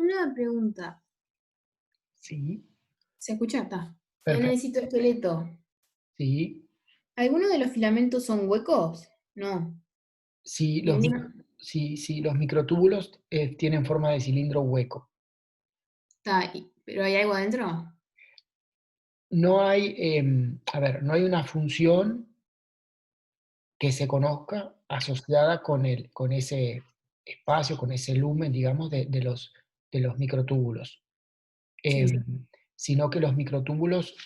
Una pregunta. Sí, ¿Se escucha? Está. En el perfecto. citoesqueleto, Sí, ¿algunos de los filamentos son huecos? No. sí, Ninguno. sí, los microtúbulos tienen forma de cilindro hueco. Está. ¿Pero hay algo adentro? No hay, a ver, no hay una función que se conozca asociada con ese espacio, con ese lumen, digamos, de los microtúbulos. Sí. Sino que los microtúbulos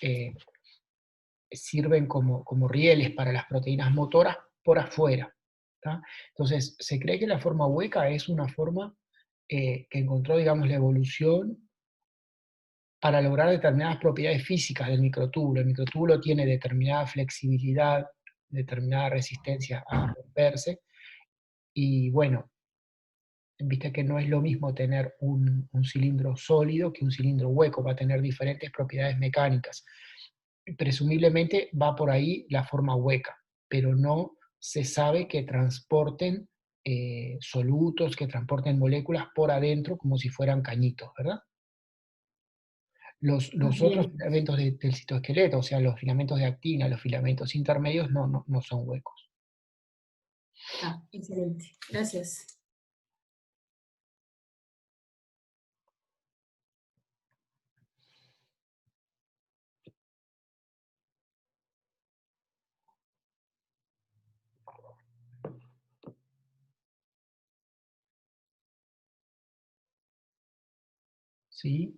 sirven como rieles para las proteínas motoras por afuera. ¿Tá? Entonces, se cree que la forma hueca es una forma que encontró, digamos, la evolución para lograr determinadas propiedades físicas del microtúbulo. El microtúbulo tiene determinada flexibilidad, determinada resistencia a romperse, y bueno, viste que no es lo mismo tener un cilindro sólido que un cilindro hueco, va a tener diferentes propiedades mecánicas. Presumiblemente va por ahí la forma hueca, pero no se sabe que transporten solutos, que transporten moléculas por adentro como si fueran cañitos, ¿verdad? Ah, Los otros bien. filamentos del citoesqueleto, o sea, los filamentos de actina, los filamentos intermedios, no son huecos. Está. Excelente. Gracias. ¿Sí?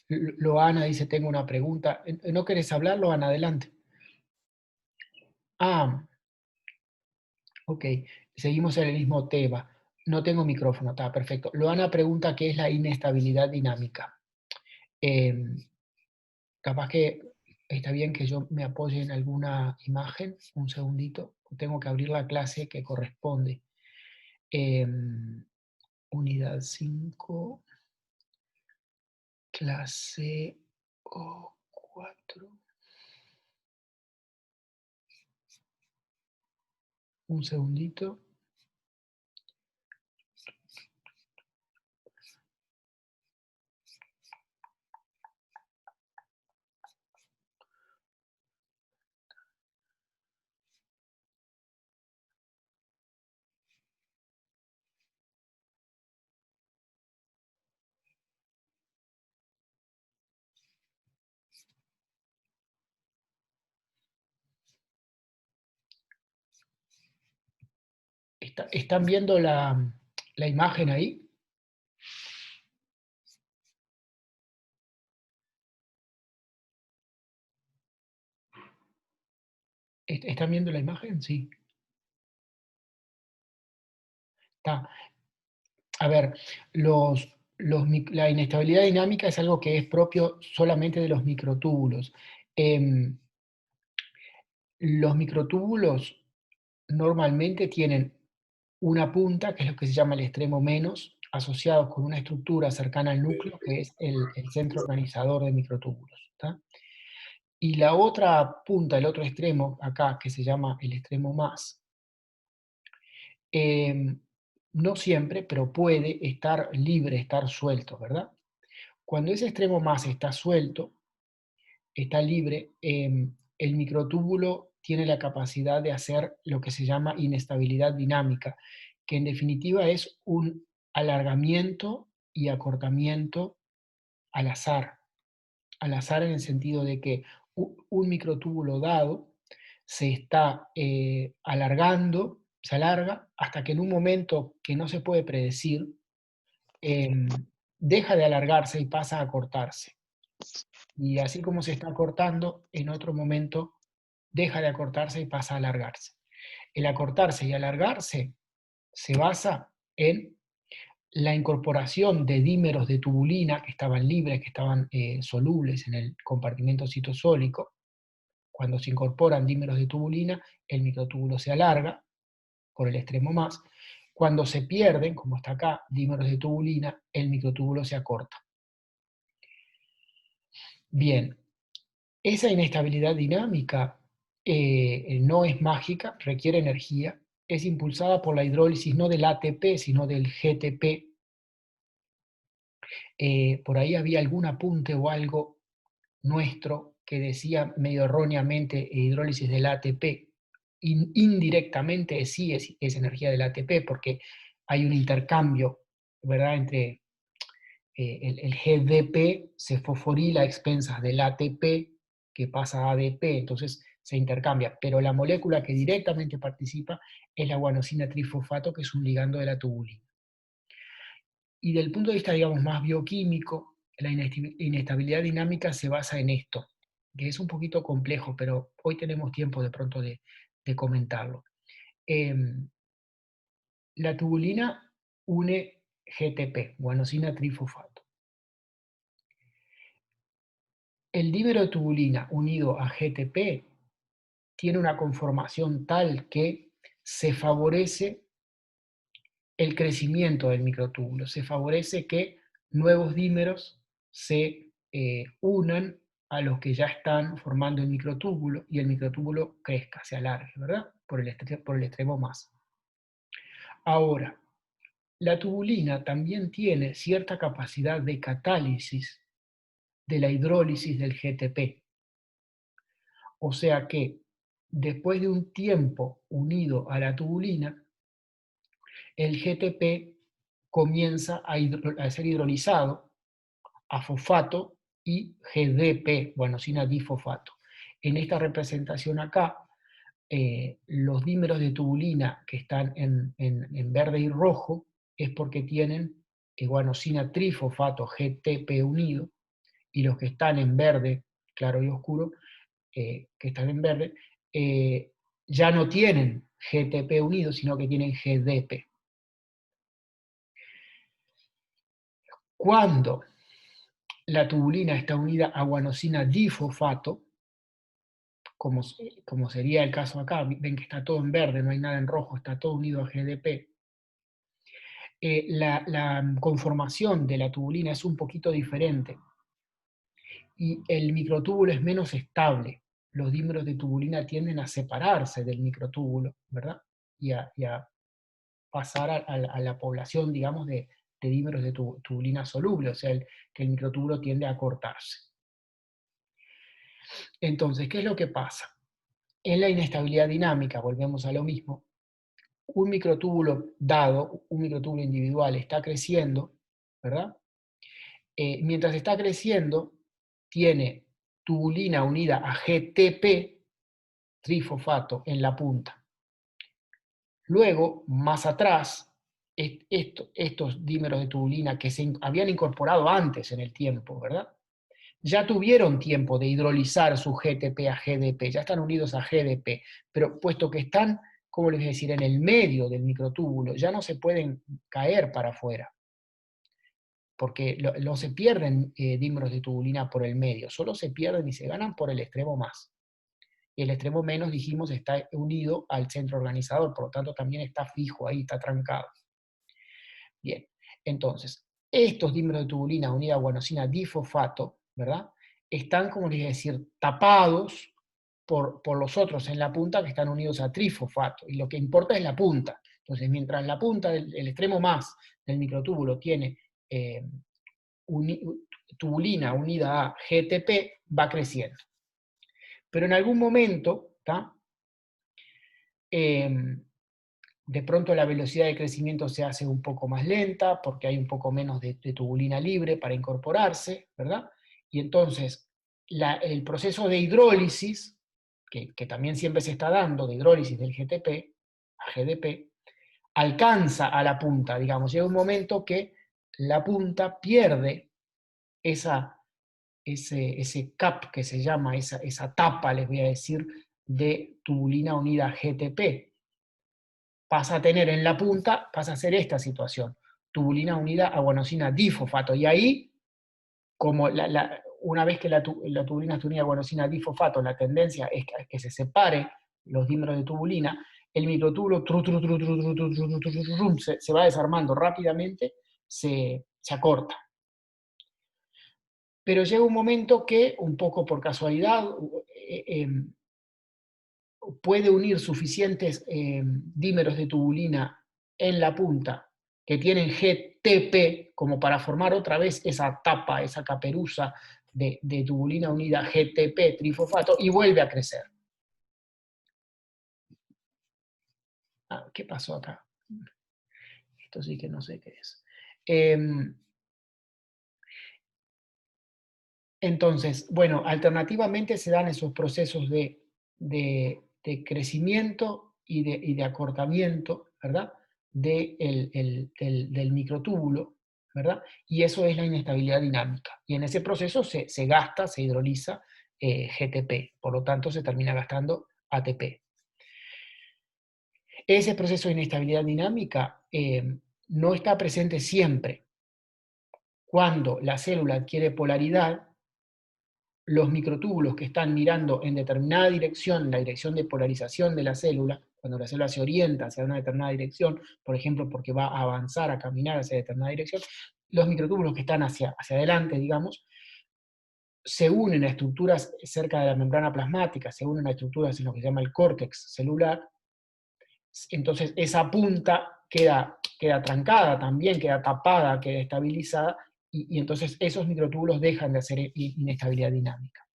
Loana dice, tengo una pregunta. ¿No querés hablar, Loana? Adelante. Ah, ok. Seguimos en el mismo tema. No tengo micrófono, está perfecto. Loana pregunta qué es la inestabilidad dinámica. Em, Capaz que está bien que yo me apoye en alguna imagen, un segundito. Tengo que abrir la clase que corresponde. Em, Unidad 5, clase 4. Un segundito. ¿Están viendo la imagen ahí? ¿Están viendo la imagen? Sí. Está. A ver, la inestabilidad dinámica es algo que es propio solamente de los microtúbulos. Em, los microtúbulos normalmente tienen una punta, que es lo que se llama el extremo menos, asociado con una estructura cercana al núcleo, que es el centro organizador de microtúbulos. ¿Tá? Y la otra punta, el otro extremo, acá, que se llama el extremo más, em, no siempre, pero puede estar libre, estar suelto, ¿verdad? Cuando ese extremo más está suelto, está libre, el microtúbulo tiene la capacidad de hacer lo que se llama inestabilidad dinámica, que en definitiva es un alargamiento y acortamiento al azar en el sentido de que un microtúbulo dado se está alargando, se alarga hasta que en un momento que no se puede predecir, deja de alargarse y pasa a cortarse. Y así como se está acortando, en otro momento deja de acortarse y pasa a alargarse. El acortarse y alargarse se basa en la incorporación de dímeros de tubulina que estaban libres, que estaban solubles en el compartimento citosólico. Cuando se incorporan dímeros de tubulina, el microtúbulo se alarga por el extremo más. Cuando se pierden, como está acá, dímeros de tubulina, el microtúbulo se acorta. Bien, esa inestabilidad dinámica no es mágica, requiere energía, es impulsada por la hidrólisis no del ATP, sino del GTP. Por ahí había algún apunte o algo nuestro que decía medio erróneamente hidrólisis del ATP. Indirectamente sí es energía del ATP, porque hay un intercambio, ¿verdad?, entre el GDP se fosforila a expensas del ATP que pasa a ADP, entonces se intercambia, pero la molécula que directamente participa es la guanosina trifosfato, que es un ligando de la tubulina. Y del punto de vista, digamos, más bioquímico, la inestabilidad dinámica se basa en esto, que es un poquito complejo, pero hoy tenemos tiempo de pronto de comentarlo. La tubulina une GTP, guanosina trifosfato. El dímero de tubulina unido a GTP tiene una conformación tal que se favorece el crecimiento del microtúbulo, se favorece que nuevos dímeros se unan a los que ya están formando el microtúbulo y el microtúbulo crezca, se alargue, ¿verdad? Por el extremo más. Ahora, la tubulina también tiene cierta capacidad de catálisis de la hidrólisis del GTP. O sea que después de un tiempo unido a la tubulina, el GTP comienza a ser hidrolizado a fosfato y GDP, guanosina difosfato. En esta representación acá, los dímeros de tubulina que están en verde y rojo es porque tienen guanosina trifosfato GTP unido, y los que están en verde, claro y oscuro, que están en verde, ya no tienen GTP unido, sino que tienen GDP. Cuando la tubulina está unida a guanosina difosfato, como sería el caso acá, ven que está todo en verde, no hay nada en rojo, está todo unido a GDP, la conformación de la tubulina es un poquito diferente y el microtúbulo es menos estable. Los dímeros de tubulina tienden a separarse del microtúbulo, ¿verdad? Y a pasar a la población, digamos, de dímeros de tubulina soluble, o sea, que el microtúbulo tiende a cortarse. Entonces, ¿qué es lo que pasa? En la inestabilidad dinámica, volvemos a lo mismo, un microtúbulo dado, un microtúbulo individual está creciendo, ¿verdad? Mientras está creciendo, tiene tubulina unida a GTP, trifosfato, en la punta. Luego, más atrás, estos dímeros de tubulina que se habían incorporado antes en el tiempo, ¿verdad?, ya tuvieron tiempo de hidrolizar su GTP a GDP, ya están unidos a GDP, pero puesto que están, ¿cómo les voy a decir?, en el medio del microtúbulo, ya no se pueden caer para afuera, porque no se pierden dímeros de tubulina por el medio, solo se pierden y se ganan por el extremo más. Y el extremo menos, dijimos, está unido al centro organizador, por lo tanto también está fijo ahí, está trancado. Bien, entonces, estos dímeros de tubulina unida a guanosina difosfato, ¿verdad?, están, como les voy a decir, tapados por los otros en la punta que están unidos a trifosfato, y lo que importa es la punta. Entonces, mientras la punta, el extremo más del microtúbulo tiene tubulina unida a GTP, va creciendo. Pero en algún momento, de pronto la velocidad de crecimiento se hace un poco más lenta porque hay un poco menos de tubulina libre para incorporarse, ¿verdad? Y entonces el proceso de hidrólisis, que también siempre se está dando, de hidrólisis del GTP a GDP, alcanza a la punta, digamos, llega un momento que la punta pierde ese cap que se llama, esa tapa, les voy a decir, de tubulina unida a GTP. Pasa a tener en la punta, pasa a ser esta situación, tubulina unida a guanosina difosfato, y ahí, como una vez que la tubulina está unida a guanosina difosfato, la tendencia es que se separe los dímeros de tubulina, el microtúbulo se va desarmando rápidamente, se acorta. Pero llega un momento que, un poco por casualidad, puede unir suficientes dímeros de tubulina en la punta que tienen GTP como para formar otra vez esa tapa, esa caperuza de tubulina unida GTP trifosfato y vuelve a crecer. Ah, ¿qué pasó acá? Esto sí que no sé qué es. Entonces, bueno, alternativamente se dan esos procesos de crecimiento y de acortamiento, ¿verdad? Del microtúbulo, ¿verdad? Y eso es la inestabilidad dinámica. Y en ese proceso se gasta, se hidroliza GTP, por lo tanto se termina gastando ATP. Ese proceso de inestabilidad dinámica no está presente siempre. Cuando la célula adquiere polaridad, los microtúbulos que están mirando en determinada dirección, la dirección de polarización de la célula, cuando la célula se orienta hacia una determinada dirección, por ejemplo, porque va a avanzar, a caminar hacia determinada dirección, los microtúbulos que están hacia adelante, digamos, se unen a estructuras cerca de la membrana plasmática, se unen a estructuras en lo que se llama el córtex celular. Entonces esa punta queda trancada también, queda tapada, queda estabilizada, y entonces esos microtúbulos dejan de hacer inestabilidad dinámica.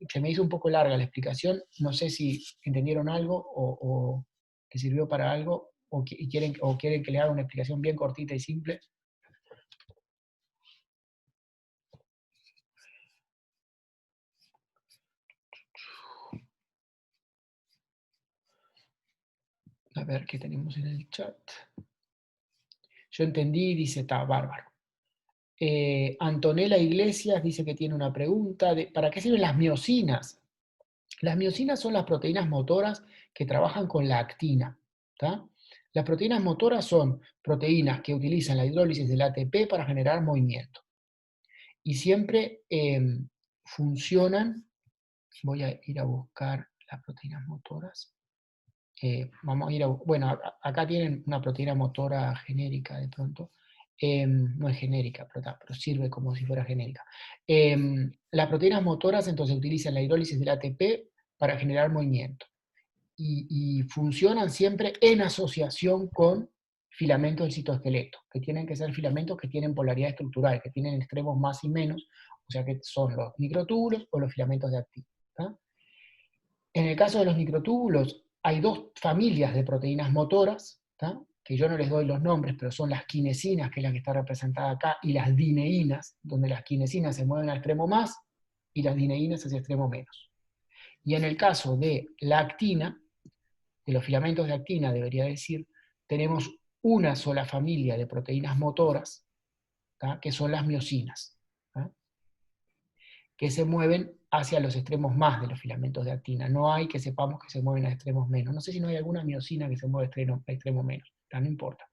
Se me hizo un poco larga la explicación, no sé si entendieron algo o les sirvió para algo, o quieren que le haga una explicación bien cortita y simple. A ver qué tenemos en el chat. Yo entendí, dice, está bárbaro. Antonella Iglesias dice que tiene una pregunta. ¿Para qué sirven las miosinas? Las miosinas son las proteínas motoras que trabajan con la actina. ¿Tá? Las proteínas motoras son proteínas que utilizan la hidrólisis del ATP para generar movimiento. Y siempre funcionan, voy a ir a buscar las proteínas motoras. Vamos a ir bueno, acá tienen una proteína motora genérica de pronto. No es genérica, pero sirve como si fuera genérica. Las proteínas motoras entonces utilizan la hidrólisis del ATP para generar movimiento. Y funcionan siempre en asociación con filamentos del citoesqueleto, que tienen que ser filamentos que tienen polaridad estructural, que tienen extremos más y menos, o sea que son los microtúbulos o los filamentos de actina. ¿Tá? En el caso de los microtúbulos, hay dos familias de proteínas motoras, ¿tá? Que yo no les doy los nombres, pero son las quinesinas, que es la que está representada acá, y las dineínas, donde las quinesinas se mueven al extremo más y las dineínas hacia el extremo menos. Y en el caso de la actina, de los filamentos de actina, debería decir, tenemos una sola familia de proteínas motoras, ¿tá? Que son las miosinas, ¿tá? Que se mueven hacia los extremos más de los filamentos de actina. No hay que sepamos que se mueven a extremos menos. No sé si no hay alguna miosina que se mueve a extremo menos, no importa.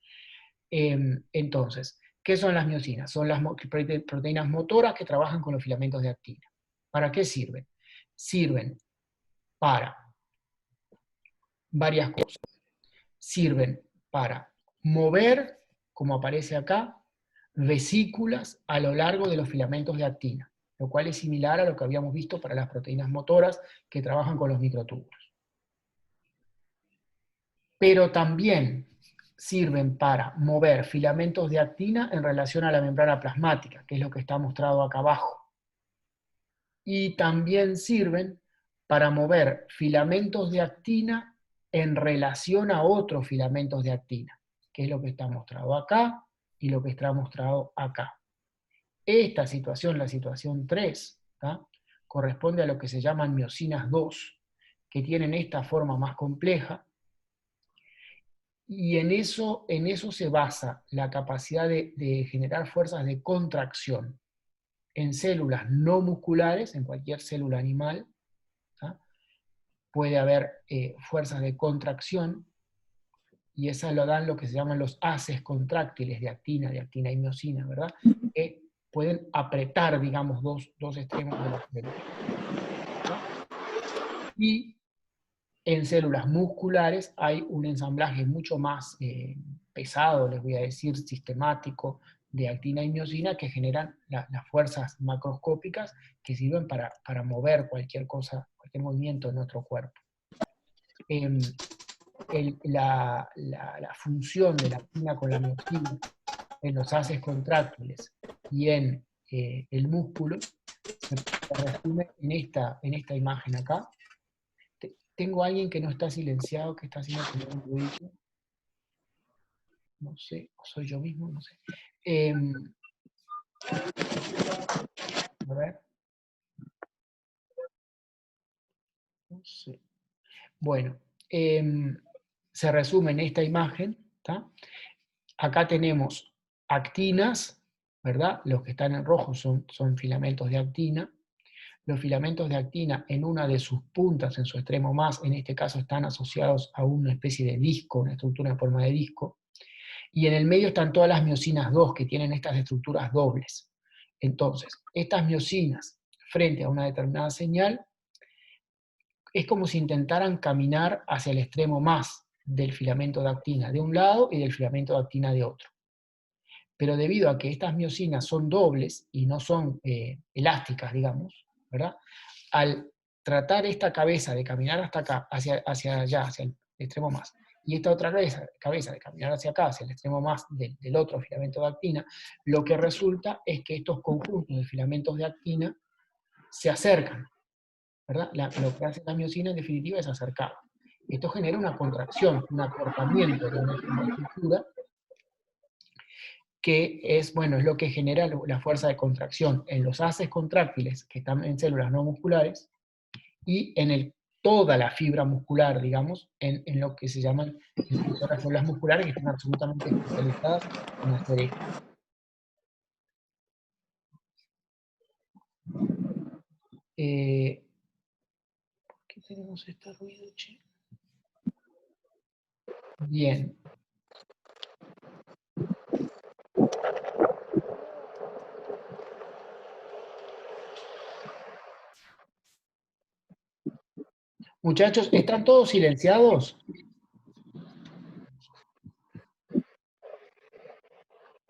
Entonces, ¿qué son las miosinas? Son las proteínas motoras que trabajan con los filamentos de actina. ¿Para qué sirven? Sirven para varias cosas. Sirven para mover, como aparece acá, vesículas a lo largo de los filamentos de actina, lo cual es similar a lo que habíamos visto para las proteínas motoras que trabajan con los microtúbulos. Pero también sirven para mover filamentos de actina en relación a la membrana plasmática, que es lo que está mostrado acá abajo. Y también sirven para mover filamentos de actina en relación a otros filamentos de actina, que es lo que está mostrado acá y lo que está mostrado acá. Esta situación, la situación 3, ¿tá? Corresponde a lo que se llaman miosinas 2, que tienen esta forma más compleja, y en eso se basa la capacidad de generar fuerzas de contracción en células no musculares, en cualquier célula animal. ¿Tá? Puede haber fuerzas de contracción, y esas lo dan lo que se llaman los haces contráctiles de actina y miosina, ¿verdad? Que pueden apretar, digamos, dos extremos de la célula. Y en células musculares hay un ensamblaje mucho más pesado, les voy a decir, sistemático, de actina y miosina, que generan las fuerzas macroscópicas que sirven para mover cualquier cosa, cualquier movimiento en nuestro cuerpo. la función de la actina con la miosina en los haces contráctiles y en el músculo se resume en esta imagen acá. Tengo a alguien que no está silenciado, que está haciendo como un ruido. No sé, o soy yo mismo, no sé. A ver. No sé. Bueno, se resume en esta imagen, ¿tá? Acá tenemos actinas, ¿verdad? Los que están en rojo son filamentos de actina. Los filamentos de actina en una de sus puntas, en su extremo más, en este caso están asociados a una especie de disco, una estructura en forma de disco. Y en el medio están todas las miosinas 2 que tienen estas estructuras dobles. Entonces, estas miosinas, frente a una determinada señal, es como si intentaran caminar hacia el extremo más del filamento de actina de un lado y del filamento de actina de otro. Pero debido a que estas miosinas son dobles y no son elásticas, digamos, ¿verdad? Al tratar esta cabeza de caminar hasta acá, hacia allá, hacia el extremo más, y esta otra cabeza de caminar hacia acá, hacia el extremo más del otro filamento de actina, lo que resulta es que estos conjuntos de filamentos de actina se acercan, ¿verdad? Lo que hace la miosina en definitiva es acercar. Esto genera una contracción, un acortamiento de nuestra estructura, que es, bueno, es lo que genera la fuerza de contracción en los haces contráctiles que están en células no musculares y en toda la fibra muscular, digamos, en lo que se llaman las células musculares que están absolutamente especializadas en hacer esto. ¿Por qué tenemos este ruido, che? Bien. Muchachos, ¿están todos silenciados?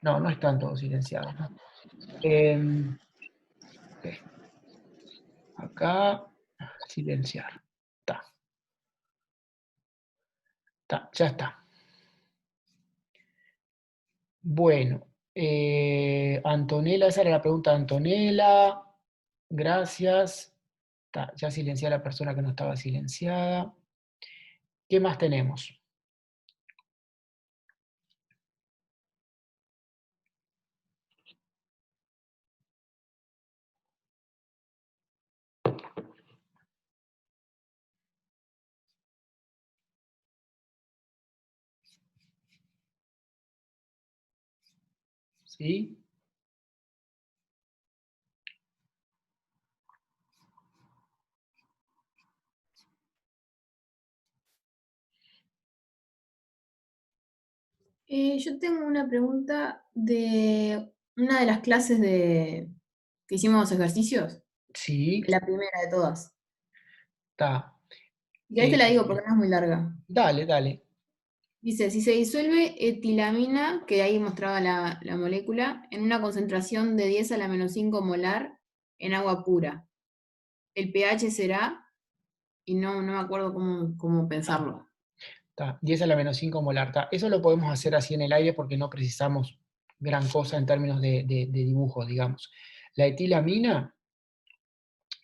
No, no están todos silenciados. ¿No? Okay. Acá, silenciar. Ya está. Bueno, Antonella, esa era la pregunta de Antonella. Gracias. Ya silencié a la persona que no estaba silenciada. ¿Qué más tenemos? ¿Sí? Yo tengo una pregunta de una de las clases que hicimos ejercicios, Sí, la primera de todas. está. Y que a te la digo porque Eh, no es muy larga. dale, dale. Dice, si se disuelve etilamina, que ahí mostraba la molécula, en una concentración de 10 a la menos 5 molar en agua pura, el pH será, y no me acuerdo cómo pensarlo. 10 a la menos 5 molar. Eso lo podemos hacer así en el aire porque no precisamos gran cosa en términos de dibujos, digamos. La etilamina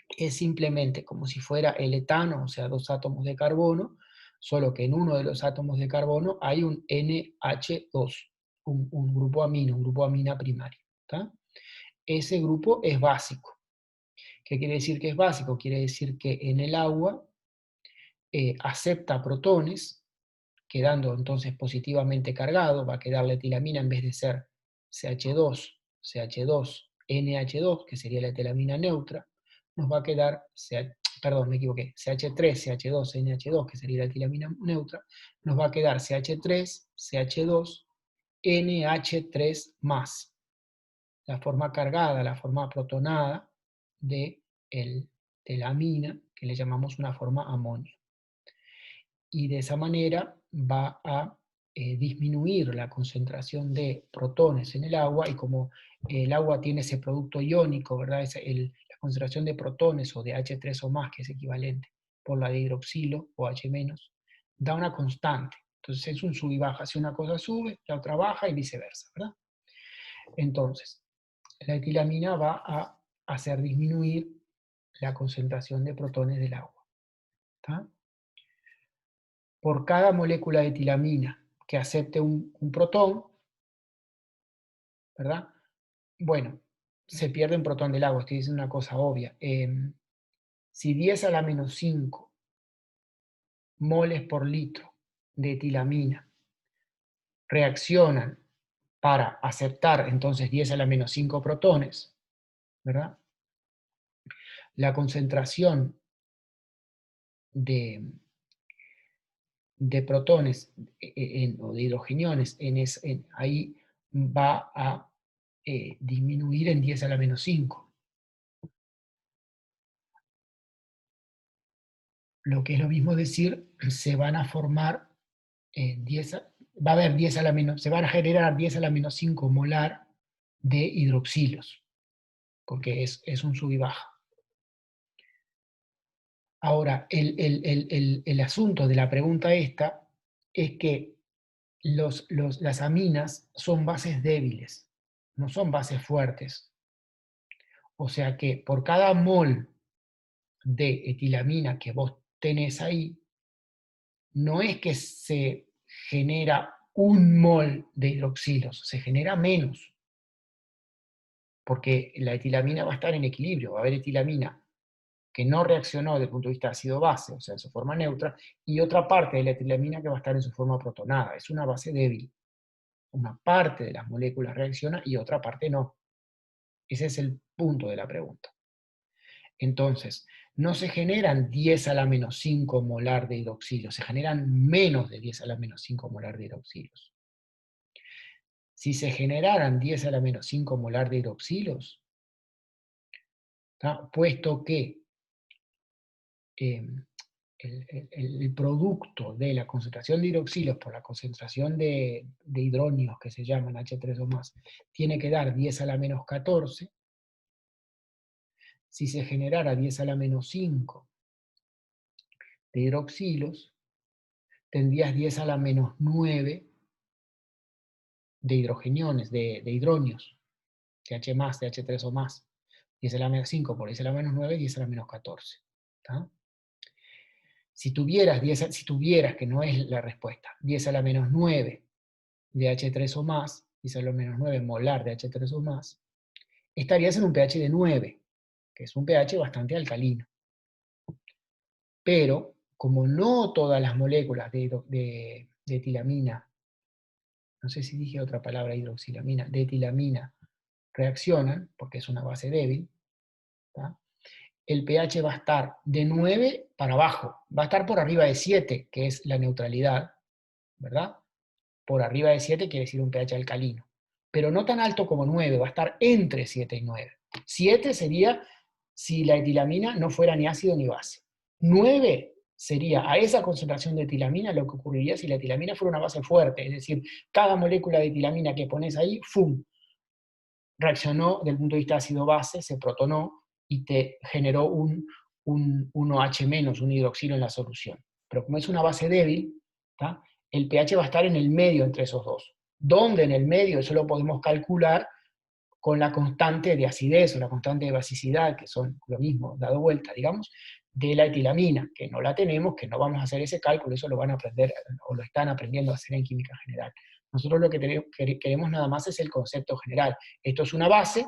es simplemente como si fuera el etano, o sea, 2 átomos de carbono, solo que en uno de los átomos de carbono hay un NH2, un grupo amino, un grupo amina primario. ¿Tá? Ese grupo es básico. ¿Qué quiere decir que es básico? Quiere decir que en el agua acepta protones, quedando entonces positivamente cargado, va a quedar la etilamina en vez de ser CH2, CH2, NH2, que sería la etilamina neutra, nos va a quedar, perdón, me equivoqué, CH3, CH2, NH2, que sería la etilamina neutra, nos va a quedar CH3, CH2, NH3+, la forma cargada, la forma protonada de la amina, que le llamamos una forma amonio. Y de esa manera va a disminuir la concentración de protones en el agua, y como el agua tiene ese producto iónico, ¿verdad? La concentración de protones o de H3 o más, que es equivalente por la de hidroxilo o H-, da una constante. Entonces es un sub y baja. Si una cosa sube, la otra baja y viceversa, ¿verdad? Entonces, la etilamina va a hacer disminuir la concentración de protones del agua. ¿Tá? Por cada molécula de etilamina que acepte un protón, ¿verdad? Bueno, se pierde un protón del agua, estoy diciendo una cosa obvia. Si 10 a la menos 5 moles por litro de etilamina reaccionan para aceptar entonces 10 a la menos 5 protones, ¿verdad? La concentración de, de protones o de hidrogeniones ahí va a disminuir en 10 a la menos 5. Lo que es lo mismo decir, se van a formar 10, va a haber 10 a la menos, se van a generar 10 a la menos 5 molar de hidroxilos, porque es un sub y baja. Ahora, el asunto de la pregunta esta es que las aminas son bases débiles, no son bases fuertes. O sea que por cada mol de etilamina que vos tenés ahí, no es que se genera un mol de hidroxilos, se genera menos. Porque la etilamina va a estar en equilibrio, va a haber etilamina que no reaccionó desde el punto de vista ácido-base, o sea, en su forma neutra, y otra parte de la etilamina que va a estar en su forma protonada. Es una base débil. Una parte de las moléculas reacciona y otra parte no. Ese es el punto de la pregunta. Entonces, no se generan 10 a la menos 5 molar de hidroxilos, se generan menos de 10 a la menos 5 molar de hidroxilos. Si se generaran 10 a la menos 5 molar de hidroxilos, puesto que el producto de la concentración de hidroxilos por la concentración de hidronios, que se llaman H3 o más, tiene que dar 10 a la menos 14, si se generara 10 a la menos 5 de hidroxilos, tendrías 10 a la menos 9 de hidrogeniones, de hidronios, de H más, de H3 o más. 10 a la menos 5 por 10 a la menos 9, 10 a la menos 14. ¿Tá? Si tuvieras, que no es la respuesta, 10 a la menos 9 de H3 o más, 10 a la menos 9 molar de H3 o más, estarías en un pH de 9, que es un pH bastante alcalino. Pero, como no todas las moléculas de etilamina, no sé si dije otra palabra, hidroxilamina, de etilamina, reaccionan, porque es una base débil, ¿tá? El pH va a estar de 9 para abajo, va a estar por arriba de 7, que es la neutralidad, ¿verdad? Por arriba de 7 quiere decir un pH alcalino, pero no tan alto como 9, va a estar entre 7 y 9. 7 sería si la etilamina no fuera ni ácido ni base. 9 sería a esa concentración de etilamina lo que ocurriría si la etilamina fuera una base fuerte, es decir, cada molécula de etilamina que pones ahí, ¡fum!, reaccionó desde el punto de vista ácido-base, se protonó y te generó un OH-, un hidroxilo en la solución. Pero como es una base débil, ¿tá?, el pH va a estar en el medio entre esos dos. ¿Dónde en el medio? Eso lo podemos calcular con la constante de acidez o la constante de basicidad, que son lo mismo, dado vuelta, digamos, de la etilamina, que no la tenemos, que no vamos a hacer ese cálculo, eso lo van a aprender, o lo están aprendiendo a hacer en química general. Nosotros lo que queremos nada más es el concepto general. Esto es una base,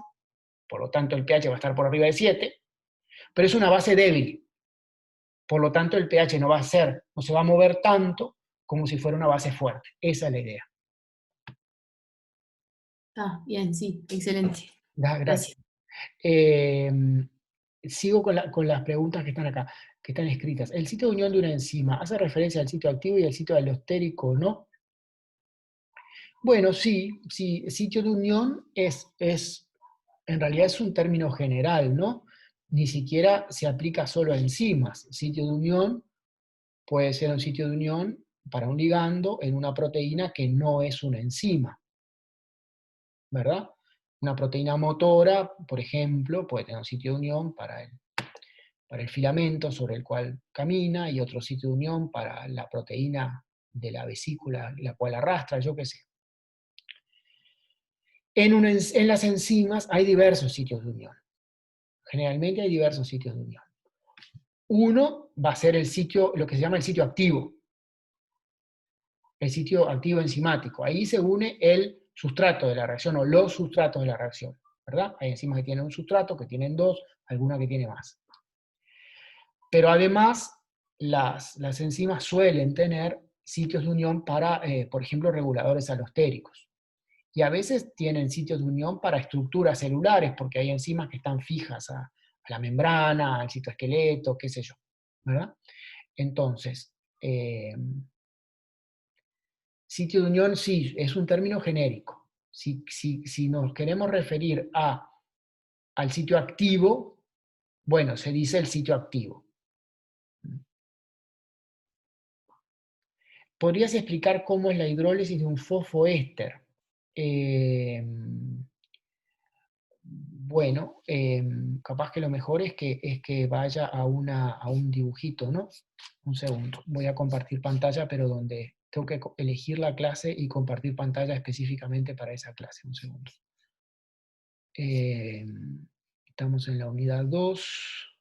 por lo tanto el pH va a estar por arriba de 7, pero es una base débil. Por lo tanto el pH no se va a mover tanto como si fuera una base fuerte. Esa es la idea. Ah, bien, sí, excelente. Gracias. Sigo con las preguntas que están acá, que están escritas. ¿El sitio de unión de una enzima hace referencia al sitio activo y al sitio alostérico o no? Bueno, sí, sitio de unión en realidad es un término general, ¿no? Ni siquiera se aplica solo a enzimas. Sitio de unión puede ser un sitio de unión para un ligando en una proteína que no es una enzima, ¿verdad? Una proteína motora, por ejemplo, puede tener un sitio de unión para para el filamento sobre el cual camina, y otro sitio de unión para la proteína de la vesícula, la cual arrastra, yo qué sé. En las enzimas hay diversos sitios de unión. Generalmente hay diversos sitios de unión. Uno va a ser el sitio, lo que se llama el sitio activo enzimático. Ahí se une el sustrato de la reacción o los sustratos de la reacción, ¿verdad? Hay enzimas que tienen un sustrato, que tienen dos, alguna que tiene más. Pero además, las enzimas suelen tener sitios de unión para, por ejemplo, reguladores alostéricos. Y a veces tienen sitios de unión para estructuras celulares, porque hay enzimas que están fijas a la membrana, al citoesqueleto, qué sé yo, ¿verdad? Entonces, sitio de unión sí, es un término genérico. Si nos queremos referir al sitio activo, bueno, se dice el sitio activo. ¿Podrías explicar cómo es la hidrólisis de un fosfoéster? Bueno, capaz que lo mejor es que vaya a un dibujito, ¿no? Un segundo, voy a compartir pantalla, pero donde tengo que elegir la clase y compartir pantalla específicamente para esa clase. Un segundo. Estamos en la unidad 2.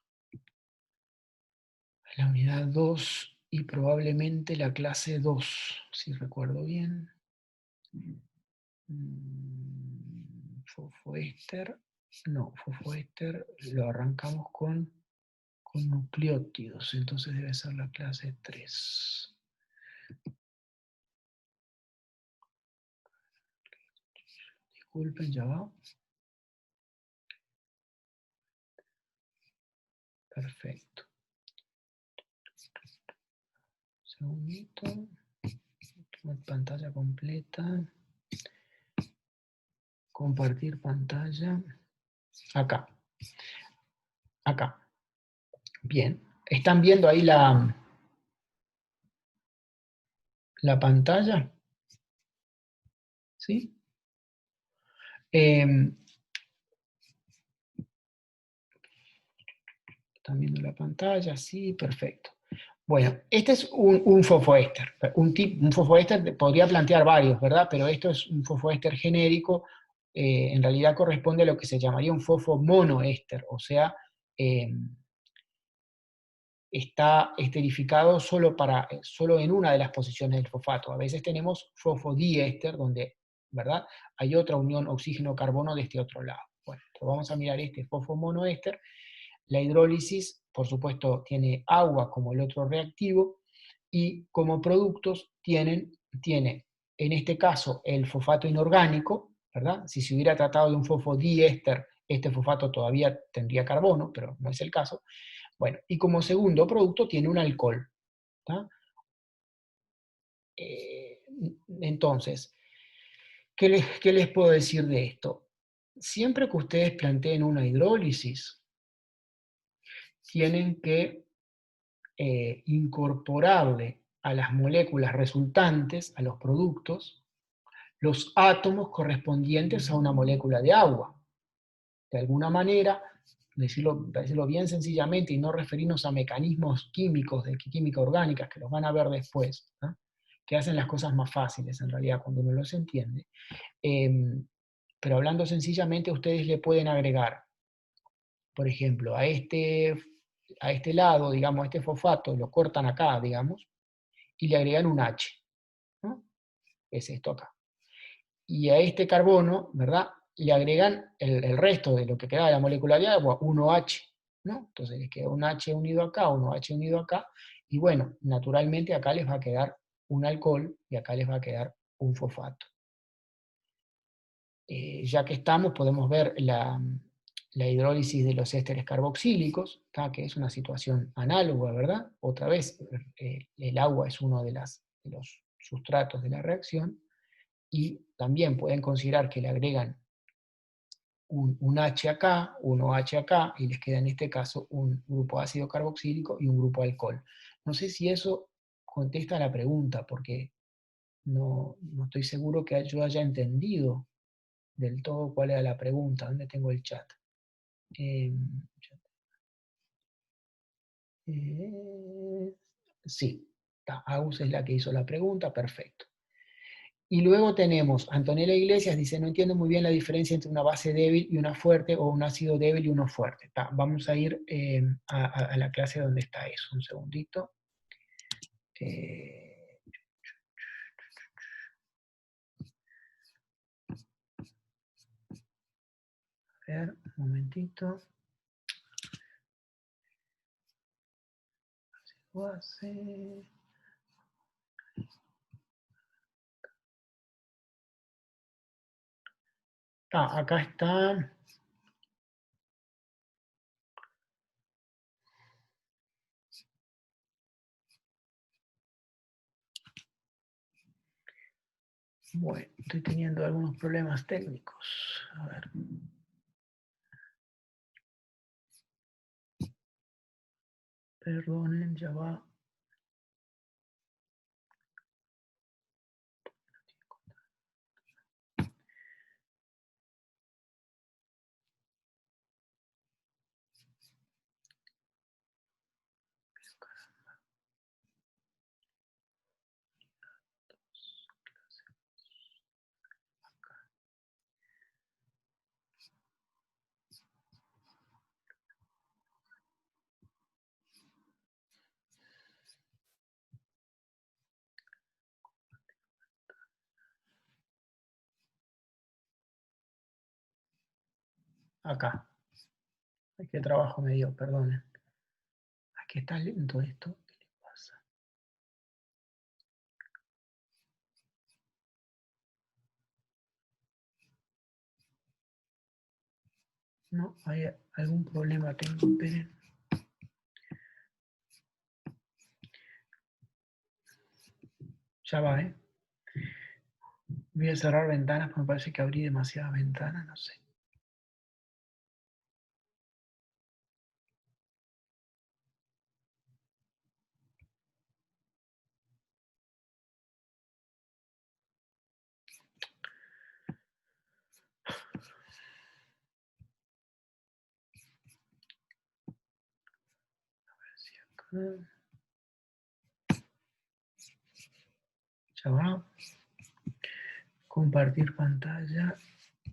La unidad 2 y probablemente la clase 2, si recuerdo bien. Fosfoéster. No, fosfoéster lo arrancamos con nucleótidos, entonces debe ser la clase 3. Disculpen, ya va. Perfecto. Segundito. Pantalla completa. Compartir pantalla. Acá. Acá. Bien. ¿Están viendo ahí la pantalla? ¿Sí? ¿Están viendo la pantalla? Sí, perfecto. Bueno, este es un fosfoéster. Un fosfoéster podría plantear varios, ¿verdad? Pero esto es un fosfoéster genérico. En realidad corresponde a lo que se llamaría un fosfomonoéster, o sea, está esterificado solo en una de las posiciones del fosfato. A veces tenemos fosfodiéster, donde, ¿verdad?, hay otra unión oxígeno-carbono de este otro lado. Bueno, pues vamos a mirar este fosfomonoéster. La hidrólisis, por supuesto, tiene agua como el otro reactivo, y como productos tiene, en este caso, el fosfato inorgánico, ¿verdad? Si se hubiera tratado de un fosfodiéster, este fosfato todavía tendría carbono, pero no es el caso. Bueno, y como segundo producto tiene un alcohol. Entonces, ¿qué les puedo decir de esto? Siempre que ustedes planteen una hidrólisis, tienen que incorporarle a las moléculas resultantes, a los productos, los átomos correspondientes a una molécula de agua. De alguna manera, decirlo bien sencillamente y no referirnos a mecanismos químicos de química orgánica, que los van a ver después, ¿no?, que hacen las cosas más fáciles en realidad cuando uno los entiende. Pero hablando sencillamente, ustedes le pueden agregar, por ejemplo, a este lado, digamos, a este fosfato, lo cortan acá, digamos, y le agregan un H, ¿no? Es esto acá. Y a este carbono, ¿verdad?, le agregan el resto de lo que queda de la molécula de agua, 1H, ¿no? Entonces les queda un H unido acá, 1H unido acá, y bueno, naturalmente acá les va a quedar un alcohol y acá les va a quedar un fosfato. Ya que estamos, podemos ver la hidrólisis de los ésteres carboxílicos, que es una situación análoga, ¿verdad? Otra vez, el agua es uno de los sustratos de la reacción, y también pueden considerar que le agregan un H acá, un OH acá, y les queda en este caso un grupo ácido carboxílico y un grupo alcohol. No sé si eso contesta la pregunta, porque no estoy seguro que yo haya entendido del todo cuál era la pregunta. ¿Dónde tengo el chat? Sí, Agus es la que hizo la pregunta, perfecto. Y luego tenemos, Antonella Iglesias dice, no entiendo muy bien la diferencia entre una base débil y una fuerte, o un ácido débil y uno fuerte. Vamos a ir a la clase donde está eso, un segundito. A ver, un momentito. Base. Acá está. Bueno, estoy teniendo algunos problemas técnicos. A ver. Perdonen, ya va. Acá. Ay, qué trabajo me dio, perdonen. Aquí está lento esto. ¿Qué le pasa? No, hay algún problema tengo, esperen. Ya va, ¿eh? Voy a cerrar ventanas porque me parece que abrí demasiadas ventanas, no sé. A ver si acá. Ya va. Compartir pantalla.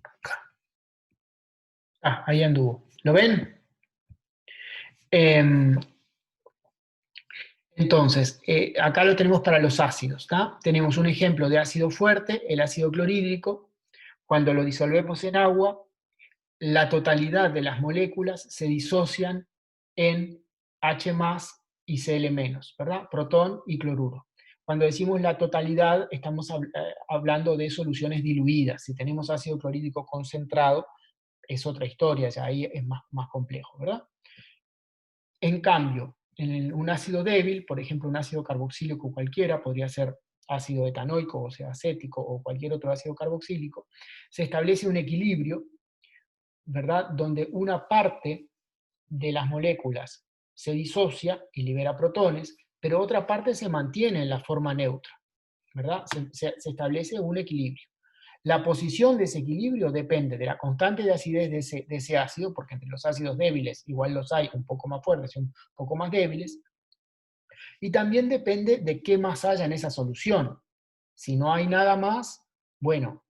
Acá. Ahí anduvo. ¿Lo ven? Entonces, acá lo tenemos para los ácidos, ¿está? Tenemos un ejemplo de ácido fuerte, el ácido clorhídrico. Cuando lo disolvemos en agua, la totalidad de las moléculas se disocian en H+ y Cl-, ¿verdad? Protón y cloruro. Cuando decimos la totalidad, estamos hablando de soluciones diluidas. Si tenemos ácido clorhídrico concentrado, es otra historia, ya ahí es más complejo, ¿verdad? En cambio, en un ácido débil, por ejemplo, un ácido carboxílico cualquiera, podría ser ácido etanoico, o sea, acético, o cualquier otro ácido carboxílico, se establece un equilibrio, ¿verdad?, donde una parte de las moléculas se disocia y libera protones, pero otra parte se mantiene en la forma neutra, ¿verdad? Se establece un equilibrio. La posición de ese equilibrio depende de la constante de acidez de ese ácido, porque entre los ácidos débiles igual los hay un poco más fuertes y un poco más débiles, y también depende de qué más haya en esa solución. Si no hay nada más, bueno,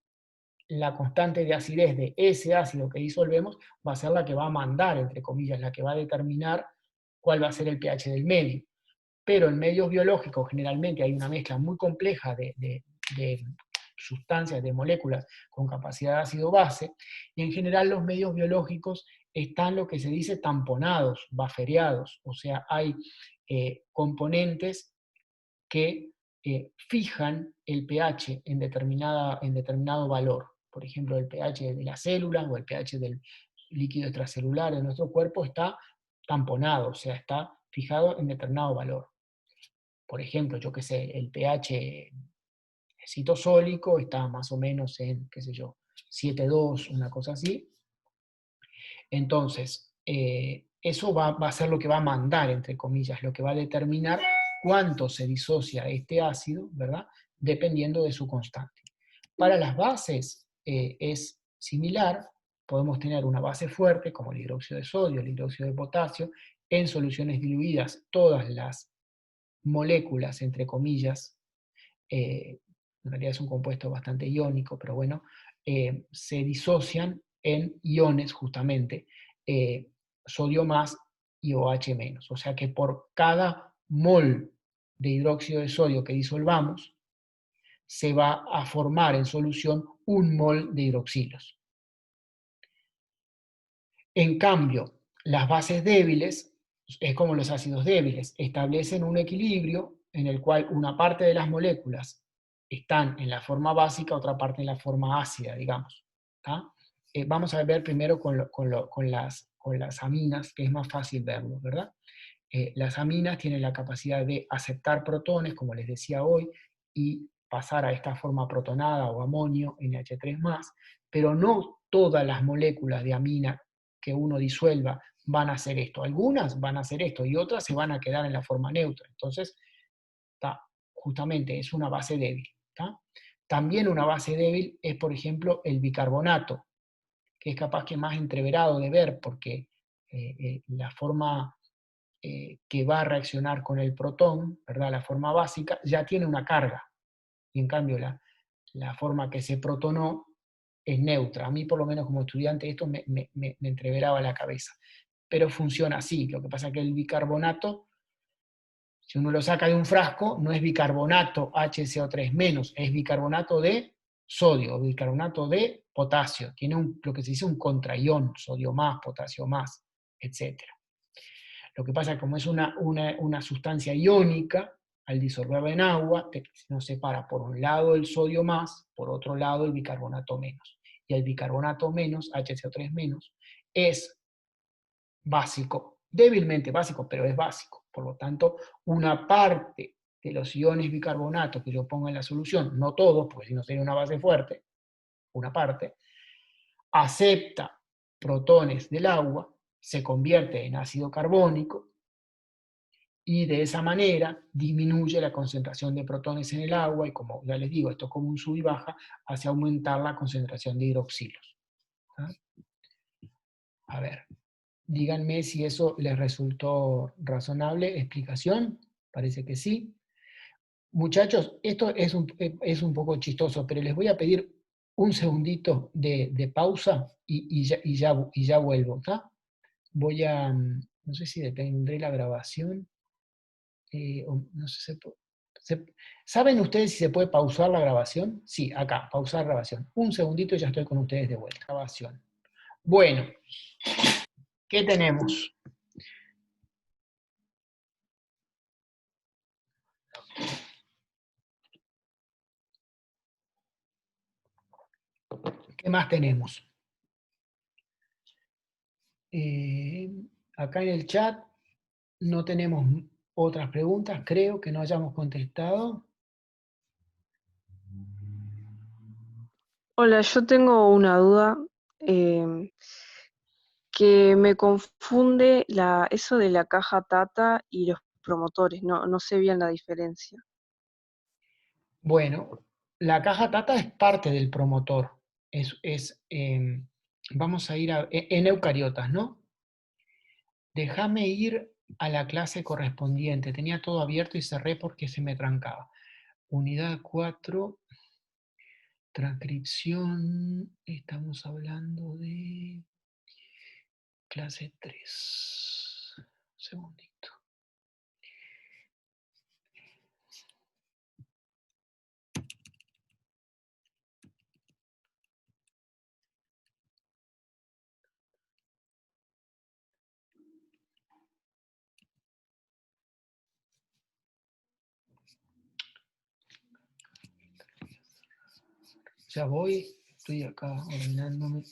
la constante de acidez de ese ácido que disolvemos va a ser la que va a mandar, entre comillas, la que va a determinar cuál va a ser el pH del medio. Pero en medios biológicos generalmente hay una mezcla muy compleja de sustancias, de moléculas con capacidad de ácido-base, y en general los medios biológicos están lo que se dice tamponados, buffereados, o sea, hay componentes que fijan el pH en determinado valor. Por ejemplo, el pH de las células o el pH del líquido extracelular de nuestro cuerpo está tamponado, o sea, está fijado en determinado valor. Por ejemplo, yo qué sé, el pH citosólico está más o menos en, qué sé yo, 7,2, una cosa así. Entonces, eso va a ser lo que va a mandar, entre comillas, lo que va a determinar cuánto se disocia este ácido, ¿verdad? Dependiendo de su constante. Para las bases es similar, podemos tener una base fuerte, como el hidróxido de sodio, el hidróxido de potasio, en soluciones diluidas todas las moléculas, entre comillas, en realidad es un compuesto bastante iónico, pero bueno, se disocian en iones justamente, sodio más y OH menos. O sea que por cada mol de hidróxido de sodio que disolvamos, se va a formar en solución un mol de hidroxilos. En cambio, las bases débiles, es como los ácidos débiles, establecen un equilibrio en el cual una parte de las moléculas están en la forma básica, otra parte en la forma ácida, digamos. Vamos a ver primero con las aminas, que es más fácil verlo, ¿verdad? Las aminas tienen la capacidad de aceptar protones, como les decía hoy, y pasar a esta forma protonada o amonio, NH3+, pero no todas las moléculas de amina que uno disuelva van a hacer esto. Algunas van a hacer esto y otras se van a quedar en la forma neutra. Entonces, justamente es una base débil. También una base débil es, por ejemplo, el bicarbonato, que es capaz que más entreverado de ver, porque la forma que va a reaccionar con el protón, ¿verdad? La forma básica, ya tiene una carga. Y en cambio la forma que se protonó es neutra. A mí, por lo menos como estudiante, esto me entreveraba la cabeza. Pero funciona así. Lo que pasa es que el bicarbonato, si uno lo saca de un frasco, no es bicarbonato HCO3-, es bicarbonato de sodio, bicarbonato de potasio. Tiene lo que se dice un contraión, sodio más, potasio más, etc. Lo que pasa es que como es una sustancia iónica, al disolverla en agua, nos separa por un lado el sodio más, por otro lado el bicarbonato menos. Y el bicarbonato menos, HCO3-, es básico, débilmente básico, pero es básico. Por lo tanto, una parte de los iones bicarbonato que yo pongo en la solución, no todos, porque si no sería una base fuerte, una parte, acepta protones del agua, se convierte en ácido carbónico, y de esa manera disminuye la concentración de protones en el agua y, como ya les digo, esto es como un sub y baja, hace aumentar la concentración de hidroxilos. A ver, díganme si eso les resultó razonable. ¿Explicación? Parece que sí. Muchachos, esto es un poco chistoso, pero les voy a pedir un segundito de pausa y ya vuelvo, ¿está? Voy a, no sé si detendré la grabación. No sé, ¿saben ustedes si se puede pausar la grabación? Sí, acá, pausar grabación. Un segundito y ya estoy con ustedes de vuelta. Grabación. Bueno, ¿qué tenemos? ¿Qué más tenemos? Acá en el chat no tenemos otras preguntas, creo que no hayamos contestado. Hola, yo tengo una duda que me confunde eso de la caja Tata y los promotores, no sé bien la diferencia. Bueno, la caja Tata es parte del promotor. Vamos a ir en eucariotas, ¿no? Déjame ir a la clase correspondiente. Tenía todo abierto y cerré porque se me trancaba. Unidad 4, transcripción. Estamos hablando de clase 3. Un segundito. Ya voy, estoy acá ordenándome.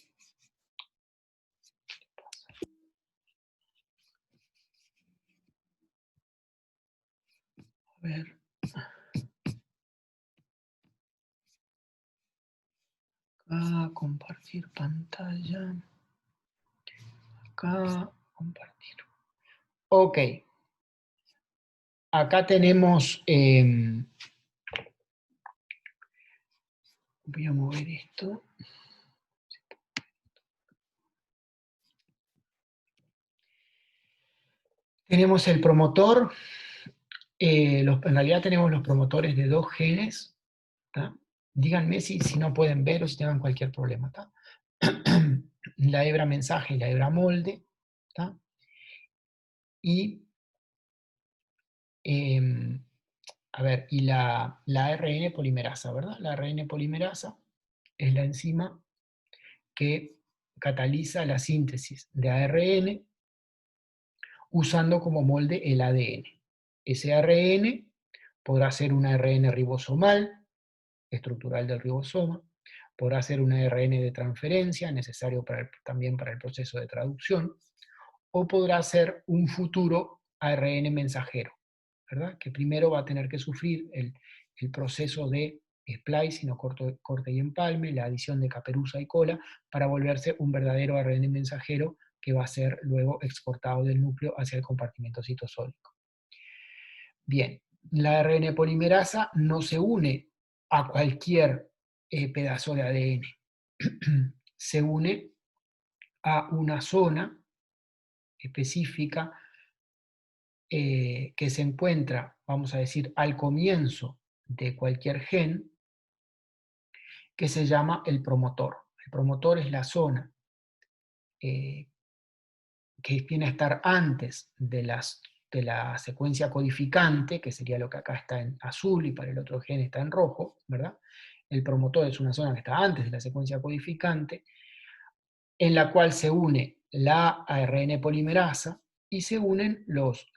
A ver. Acá, compartir pantalla. Acá, compartir. Ok. Acá tenemos... voy a mover esto. Tenemos el promotor, en realidad tenemos los promotores de 2 genes, ¿tá? Díganme si no pueden ver o si tengan cualquier problema, ¿tá? La hebra mensaje y la hebra molde, ¿tá? Y, a ver, y la ARN polimerasa, ¿verdad? La ARN polimerasa es la enzima que cataliza la síntesis de ARN usando como molde el ADN. Ese ARN podrá ser un ARN ribosomal, estructural del ribosoma, podrá ser un ARN de transferencia, necesario también para el proceso de traducción, o podrá ser un futuro ARN mensajero, ¿verdad? Que primero va a tener que sufrir el proceso de splicing o corte y empalme, la adición de caperuza y cola, para volverse un verdadero ARN mensajero que va a ser luego exportado del núcleo hacia el compartimento citosólico. Bien, la ARN polimerasa no se une a cualquier pedazo de ADN, se une a una zona específica que se encuentra, vamos a decir, al comienzo de cualquier gen, que se llama el promotor. El promotor es la zona que viene a estar antes de la secuencia codificante, que sería lo que acá está en azul y para el otro gen está en rojo, ¿verdad? El promotor es una zona que está antes de la secuencia codificante, en la cual se une la ARN polimerasa y se unen los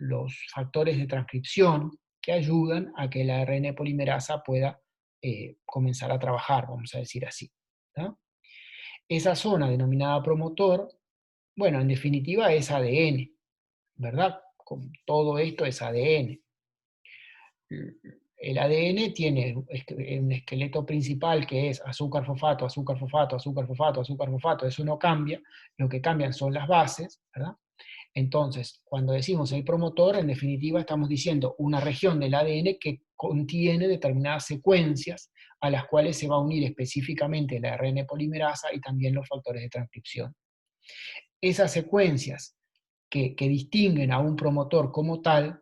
factores de transcripción que ayudan a que la ARN polimerasa pueda comenzar a trabajar, vamos a decir así, ¿no? Esa zona denominada promotor, bueno, en definitiva es ADN, ¿verdad? Con todo esto es ADN. El ADN tiene un esqueleto principal que es azúcar, fosfato, azúcar, fosfato, azúcar, fosfato, azúcar, fosfato, eso no cambia, lo que cambian son las bases, ¿verdad? Entonces, cuando decimos el promotor, en definitiva estamos diciendo una región del ADN que contiene determinadas secuencias a las cuales se va a unir específicamente la ARN polimerasa y también los factores de transcripción. Esas secuencias que distinguen a un promotor como tal,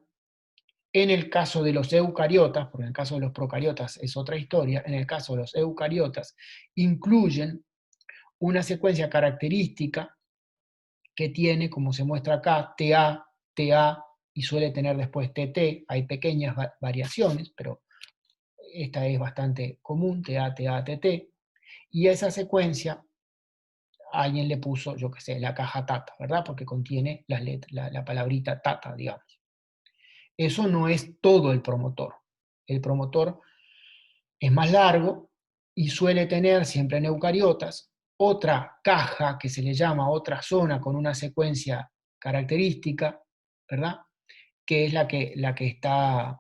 en el caso de los eucariotas, porque en el caso de los procariotas es otra historia, en el caso de los eucariotas incluyen una secuencia característica que tiene, como se muestra acá, TA, TA, y suele tener después TT, hay pequeñas variaciones, pero esta es bastante común, TA, TA, TT, y a esa secuencia alguien le puso, yo qué sé, la caja tata, ¿verdad? Porque contiene las la palabrita tata, digamos. Eso no es todo el promotor. El promotor es más largo y suele tener, siempre en eucariotas, otra caja que se le llama otra zona con una secuencia característica, ¿verdad? Que es la que está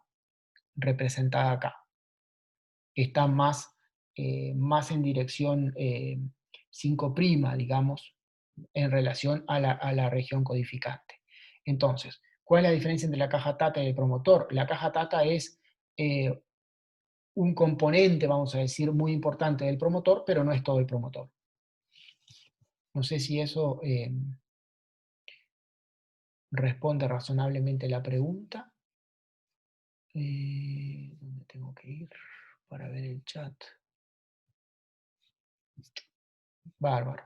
representada acá. Está más en dirección 5', digamos, en relación a la región codificante. Entonces, ¿cuál es la diferencia entre la caja tata y el promotor? La caja tata es un componente, vamos a decir, muy importante del promotor, pero no es todo el promotor. No sé si eso responde razonablemente la pregunta. ¿Dónde tengo que ir para ver el chat? Bárbaro.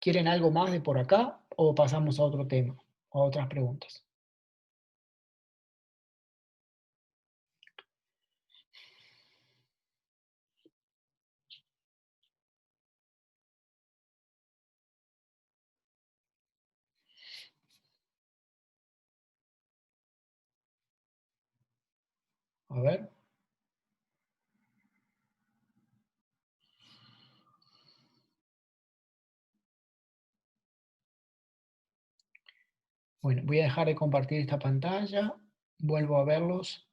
¿Quieren algo más de por acá o pasamos a otro tema, a otras preguntas? A ver. Bueno, voy a dejar de compartir esta pantalla. Vuelvo a verlos.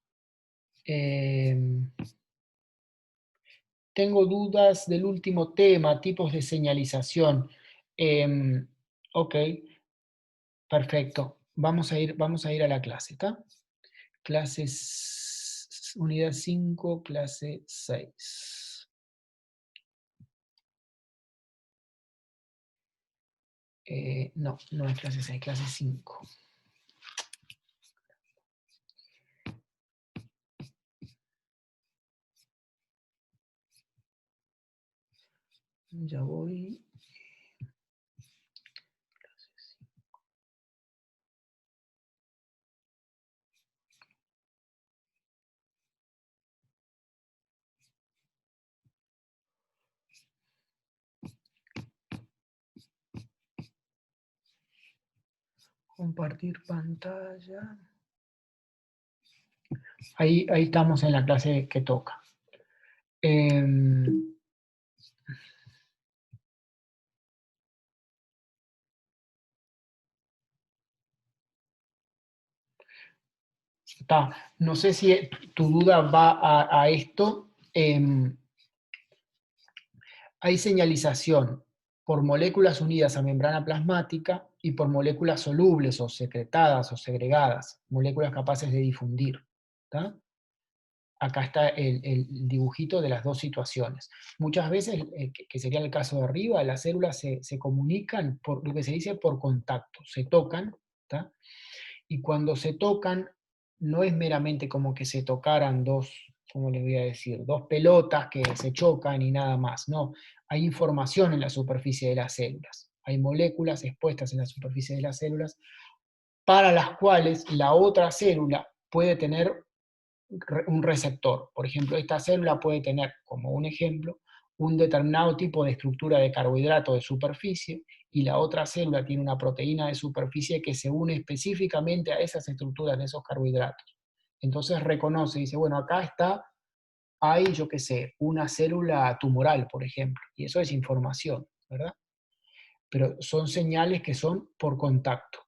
Tengo dudas del último tema, tipos de señalización. Ok, perfecto. Vamos a ir a la clase, ¿está? Clases, unidad 5, clase 6. No, no es clase 6, clase 5. Ya voy. Compartir pantalla. Ahí estamos en la clase que toca. No sé si tu duda va a esto. Hay señalización por moléculas unidas a membrana plasmática y por moléculas solubles o secretadas o segregadas, moléculas capaces de difundir. ¿Tá? Acá está el dibujito de las dos situaciones. Muchas veces, que sería el caso de arriba, las células se comunican por lo que se dice por contacto, se tocan, ¿tá? Y cuando se tocan, no es meramente como que se tocaran dos, ¿cómo les voy a decir? Dos pelotas que se chocan y nada más, no. Hay información en la superficie de las células, hay moléculas expuestas en la superficie de las células para las cuales la otra célula puede tener un receptor. Por ejemplo, esta célula puede tener, como un ejemplo, un determinado tipo de estructura de carbohidrato de superficie y la otra célula tiene una proteína de superficie que se une específicamente a esas estructuras de esos carbohidratos. Entonces reconoce, dice, bueno, acá hay, yo qué sé, una célula tumoral, por ejemplo, y eso es información, ¿verdad? Pero son señales que son por contacto.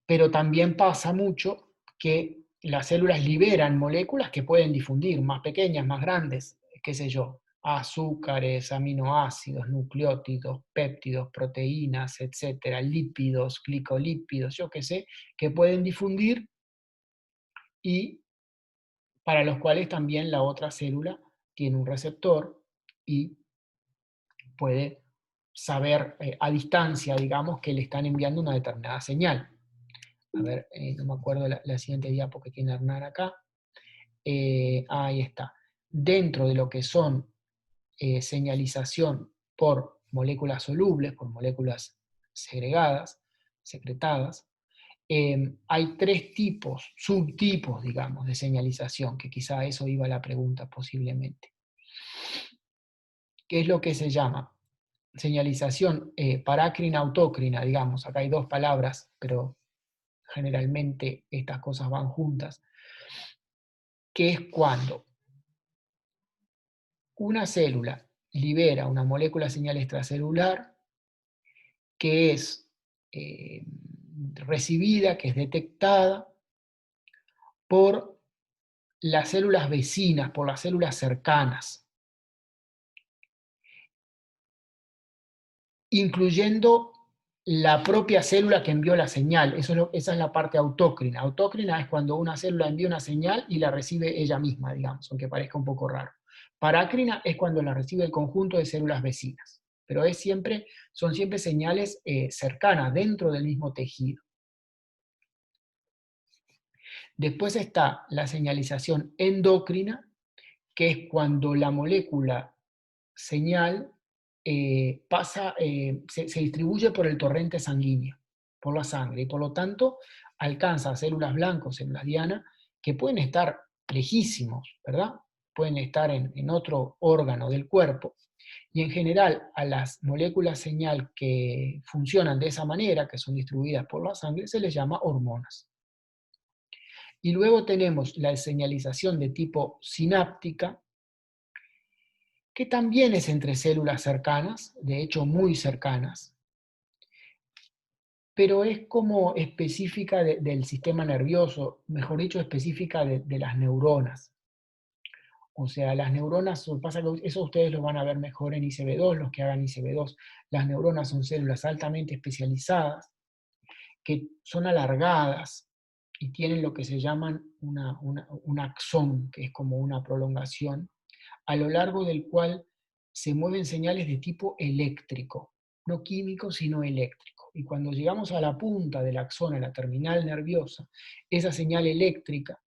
Pero también pasa mucho que las células liberan moléculas que pueden difundir, más pequeñas, más grandes, qué sé yo, azúcares, aminoácidos, nucleótidos, péptidos, proteínas, etcétera, lípidos, glicolípidos, yo qué sé, que pueden difundir y para los cuales también la otra célula tiene un receptor y puede saber a distancia, digamos, que le están enviando una determinada señal. A ver, no me acuerdo la siguiente diapo que tiene Hernán acá. Ahí está. Dentro de lo que son señalización por moléculas solubles, por moléculas segregadas, secretadas, hay tres tipos, subtipos, digamos, de señalización, que quizá a eso iba la pregunta posiblemente. ¿Qué es lo que se llama? Señalización parácrina autócrina, digamos, acá hay dos palabras, pero generalmente estas cosas van juntas, que es cuando una célula libera una molécula señal extracelular que es recibida, que es detectada por las células vecinas, por las células cercanas, incluyendo la propia célula que envió la señal. Esa es la parte autócrina. Autócrina es cuando una célula envía una señal y la recibe ella misma, digamos, aunque parezca un poco raro. Parácrina es cuando la recibe el conjunto de células vecinas, pero son siempre señales cercanas, dentro del mismo tejido. Después está la señalización endocrina, que es cuando la molécula señal se distribuye por el torrente sanguíneo, por la sangre, y por lo tanto alcanza a células blancas, células diana, que pueden estar lejísimos, ¿verdad? Pueden estar en otro órgano del cuerpo, y en general a las moléculas señal que funcionan de esa manera, que son distribuidas por la sangre, se les llama hormonas. Y luego tenemos la señalización de tipo sináptica, que también es entre células cercanas, de hecho muy cercanas, pero es como específica del sistema nervioso, mejor dicho, específica de las neuronas. O sea, las neuronas, pasa que eso ustedes lo van a ver mejor en ICB2, los que hagan ICB2. Las neuronas son células altamente especializadas, que son alargadas y tienen lo que se llaman un axón, que es como una prolongación, a lo largo del cual se mueven señales de tipo eléctrico, no químico, sino eléctrico. Y cuando llegamos a la punta del axón, a la terminal nerviosa, esa señal eléctrica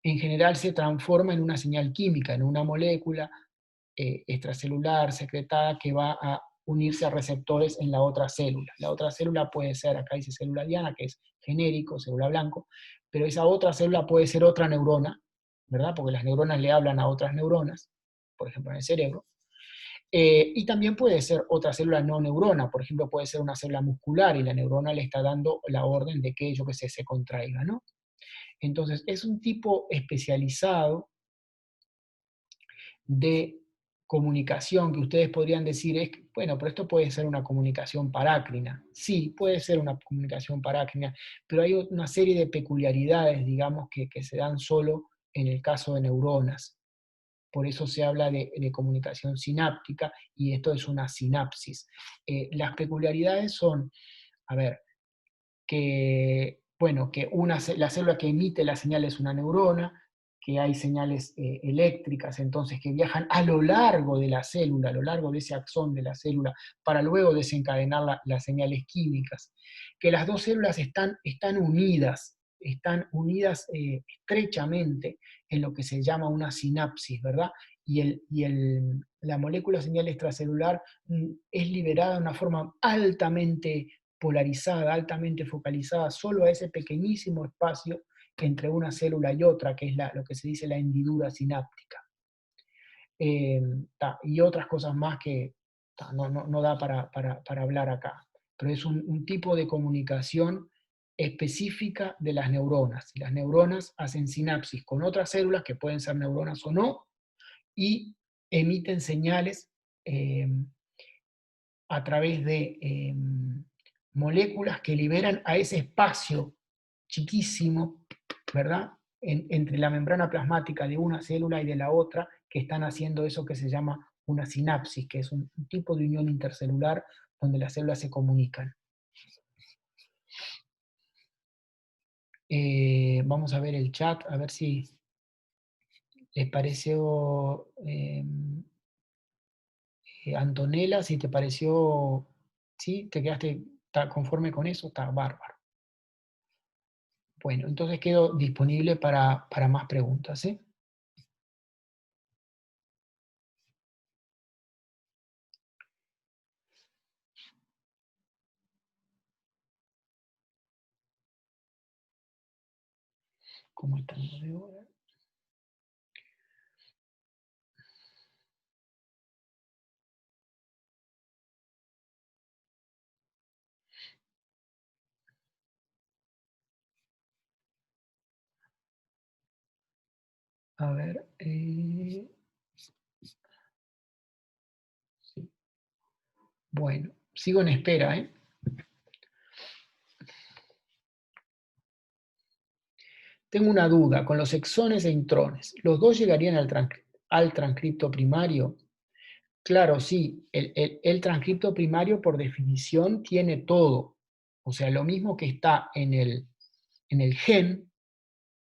en general se transforma en una señal química, en una molécula extracelular secretada que va a unirse a receptores en la otra célula. La otra célula puede ser, acá dice célula diana, que es genérico, célula blanco, pero esa otra célula puede ser otra neurona, ¿verdad? Porque las neuronas le hablan a otras neuronas, por ejemplo en el cerebro, y también puede ser otra célula no neurona, por ejemplo puede ser una célula muscular y la neurona le está dando la orden de que, yo que sé, se contraiga, ¿no? Entonces es un tipo especializado de comunicación que ustedes podrían decir es, bueno, pero esto puede ser una comunicación parácrina. Sí, puede ser una comunicación parácrina, pero hay una serie de peculiaridades, digamos, que se dan solo en el caso de neuronas. Por eso se habla de comunicación sináptica y esto es una sinapsis. Las peculiaridades son, a ver, que, bueno, que la célula que emite la señal es una neurona, que hay señales eléctricas, entonces, que viajan a lo largo de la célula, a lo largo de ese axón de la célula, para luego desencadenar las señales químicas, que las dos células están unidas estrechamente en lo que se llama una sinapsis, ¿verdad? La molécula señal extracelular es liberada de una forma altamente polarizada, altamente focalizada, solo a ese pequeñísimo espacio entre una célula y otra, que es lo que se dice la hendidura sináptica. Y otras cosas más que no da para hablar acá. Pero es un tipo de comunicación específica de las neuronas. Y las neuronas hacen sinapsis con otras células, que pueden ser neuronas o no, y emiten señales eh, a través de moléculas que liberan a ese espacio chiquísimo, ¿verdad? Entre la membrana plasmática de una célula y de la otra, que están haciendo eso que se llama una sinapsis, que es un tipo de unión intercelular donde las células se comunican. Vamos a ver el chat, a ver si les pareció, Antonella, si te pareció, ¿sí? ¿Te quedaste conforme con eso? Está bárbaro. Bueno, entonces quedo disponible para más preguntas, ¿sí? ¿Cómo estamos de hora? A ver, sí. Bueno, sigo en espera, ¿eh? Tengo una duda, con los exones e intrones, ¿los dos llegarían al transcripto primario? Claro, sí, el transcripto primario por definición tiene todo. O sea, lo mismo que está en el gen,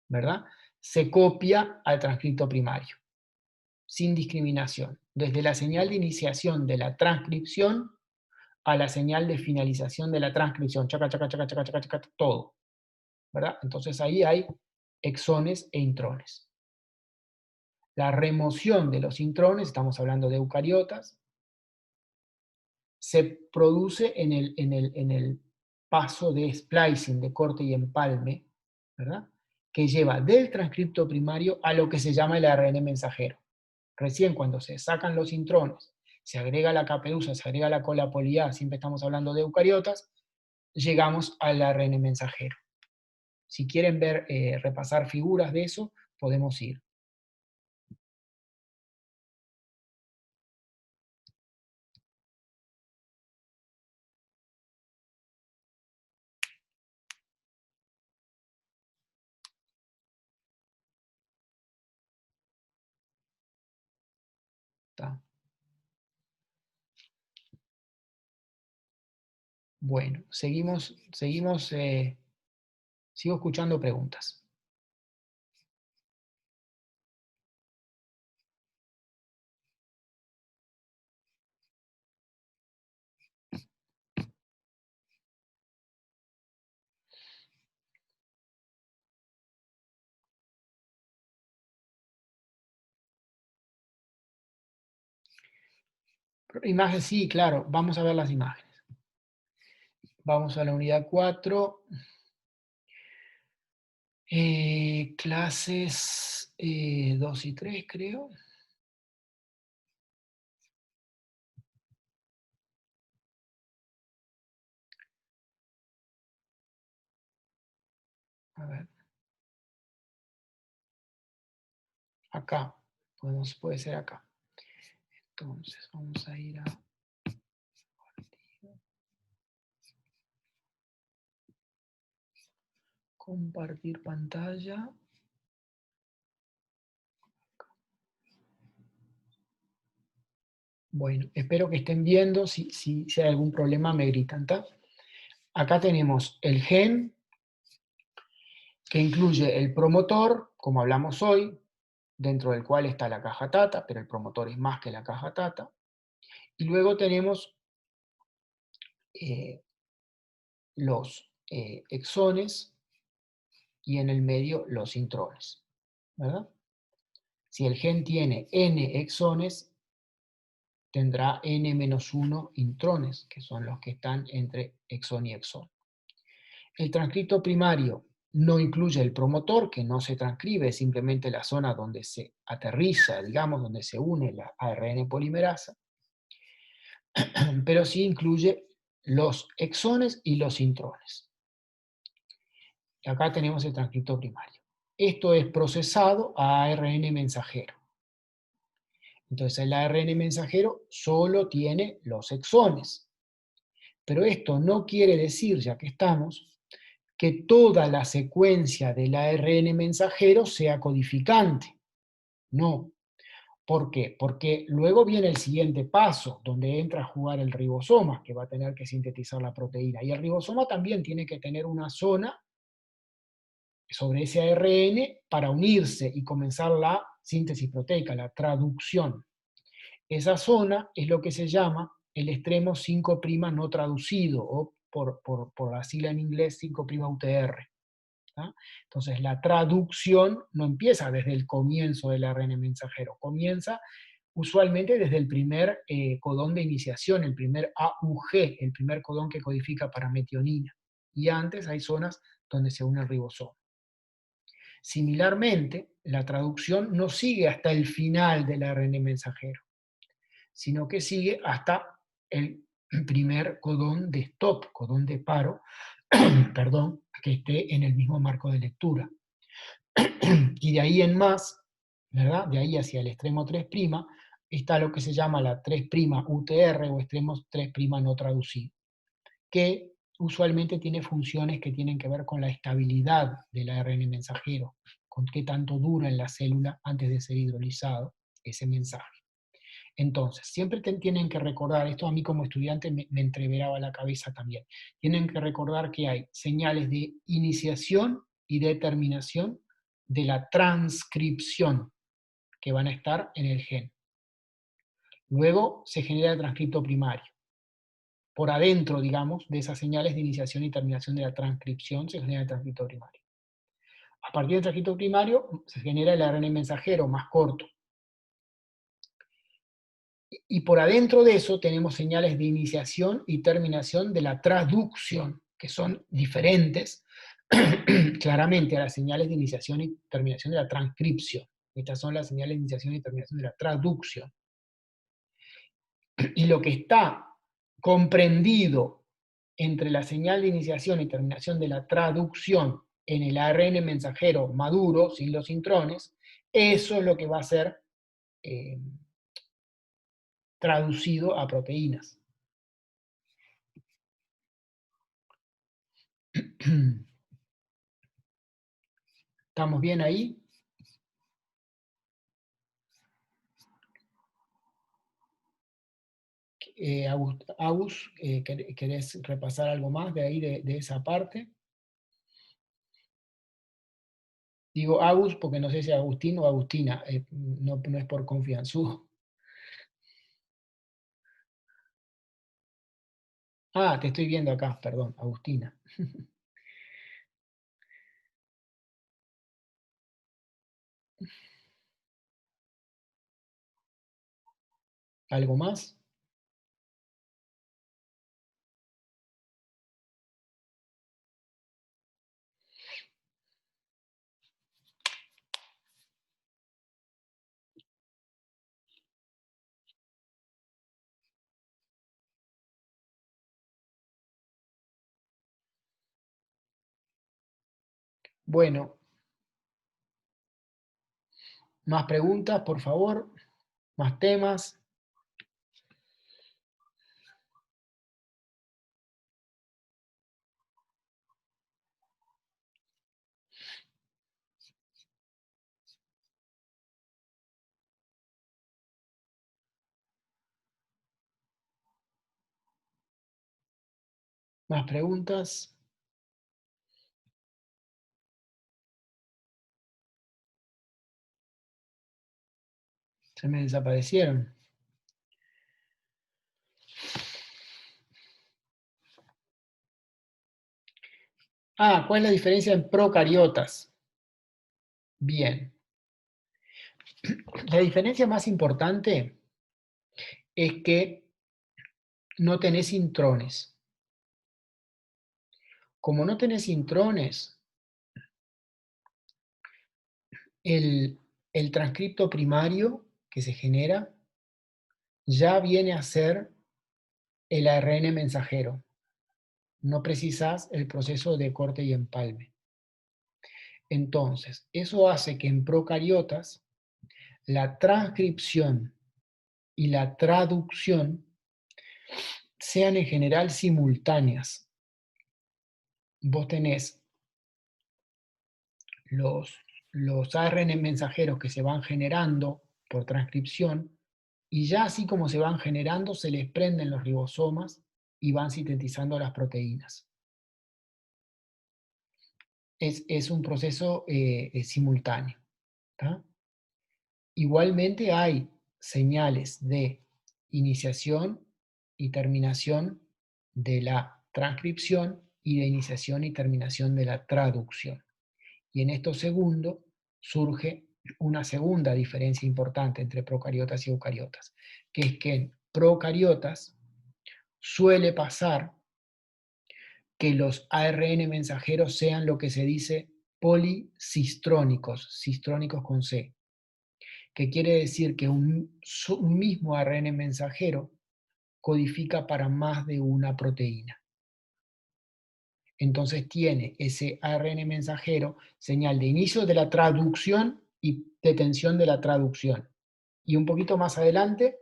¿verdad? Se copia al transcripto primario, sin discriminación, desde la señal de iniciación de la transcripción a la señal de finalización de la transcripción, chaca, chaca, chaca, chaca, chaca, chaca, todo, ¿verdad? Entonces ahí hay exones e intrones. La remoción de los intrones, estamos hablando de eucariotas, se produce en el paso de splicing, de corte y empalme, ¿verdad? Que lleva del transcripto primario a lo que se llama el ARN mensajero. Recién cuando se sacan los intrones, se agrega la caperuza, se agrega la cola poliada, siempre estamos hablando de eucariotas, llegamos al ARN mensajero. Si quieren ver, repasar figuras de eso, podemos ir. ¿Está? Bueno, sigo escuchando preguntas. Imagen, sí, claro. Vamos a ver las imágenes. Vamos a la unidad 4. Clases 2 y 3, creo. A ver. Acá. Puede ser acá. Entonces, vamos a ir a compartir pantalla. Bueno, espero que estén viendo. Si hay algún problema, me gritan, ¿tá? Acá tenemos el gen, que incluye el promotor, como hablamos hoy, dentro del cual está la caja tata, pero el promotor es más que la caja tata. Y luego tenemos los exones y en el medio los intrones, ¿verdad? Si el gen tiene n exones, tendrá n-1 intrones, que son los que están entre exón y exón. El transcripto primario no incluye el promotor, que no se transcribe, es simplemente la zona donde se aterriza, digamos, donde se une la ARN polimerasa, pero sí incluye los exones y los intrones. Y acá tenemos el transcripto primario. Esto es procesado a ARN mensajero. Entonces el ARN mensajero solo tiene los exones. Pero esto no quiere decir, ya que estamos, que toda la secuencia del ARN mensajero sea codificante. No. ¿Por qué? Porque luego viene el siguiente paso, donde entra a jugar el ribosoma, que va a tener que sintetizar la proteína. Y el ribosoma también tiene que tener una zona sobre ese ARN para unirse y comenzar la síntesis proteica, la traducción. Esa zona es lo que se llama el extremo 5' no traducido, o por la sigla en inglés 5' UTR. ¿tá? Entonces la traducción no empieza desde el comienzo del ARN mensajero, comienza usualmente desde el primer codón de iniciación, el primer AUG, el primer codón que codifica para metionina. Y antes hay zonas donde se une el ribosoma. Similarmente, la traducción no sigue hasta el final del ARN mensajero, sino que sigue hasta el primer codón de stop, codón de paro, perdón, que esté en el mismo marco de lectura. Y de ahí en más, ¿verdad? De ahí hacia el extremo 3', está lo que se llama la 3' UTR o extremo 3' no traducido, que usualmente tiene funciones que tienen que ver con la estabilidad del ARN mensajero, con qué tanto dura en la célula antes de ser hidrolizado ese mensaje. Entonces, siempre tienen que recordar, esto a mí como estudiante me entreveraba la cabeza también, tienen que recordar que hay señales de iniciación y de terminación de la transcripción que van a estar en el gen. Luego se genera el transcripto primario. Por adentro, digamos, de esas señales de iniciación y terminación de la transcripción se genera el transcripto primario. A partir del transcripto primario se genera el ARN mensajero más corto. Y por adentro de eso tenemos señales de iniciación y terminación de la traducción, que son diferentes claramente a las señales de iniciación y terminación de la transcripción. Estas son las señales de iniciación y terminación de la traducción. Y lo que está comprendido entre la señal de iniciación y terminación de la traducción en el ARN mensajero maduro, sin los intrones, eso es lo que va a ser traducido a proteínas. ¿Estamos bien ahí? Agus, ¿querés repasar algo más de ahí, de esa parte? Digo Agus porque no sé si Agustín o Agustina, no es por confianzudo. Ah, te estoy viendo acá, perdón, Agustina. ¿Algo más? Bueno, más preguntas, por favor, más temas. Más preguntas. Se me desaparecieron. Ah, ¿cuál es la diferencia en procariotas? Bien. La diferencia más importante es que no tenés intrones. Como no tenés intrones, el transcripto primario que se genera ya viene a ser el ARN mensajero. No precisás el proceso de corte y empalme. Entonces, eso hace que en procariotas la transcripción y la traducción sean en general simultáneas. Vos tenés los ARN mensajeros que se van generando por transcripción y ya así como se van generando se les prenden los ribosomas y van sintetizando las proteínas. Es un proceso simultáneo. ¿Tá? Igualmente hay señales de iniciación y terminación de la transcripción y de iniciación y terminación de la traducción. Y en esto segundo surge una segunda diferencia importante entre procariotas y eucariotas, que es que en procariotas suele pasar que los ARN mensajeros sean lo que se dice policistrónicos, cistrónicos con C, que quiere decir que un mismo ARN mensajero codifica para más de una proteína. Entonces tiene ese ARN mensajero señal de inicio de la traducción y detención de la traducción. Y un poquito más adelante,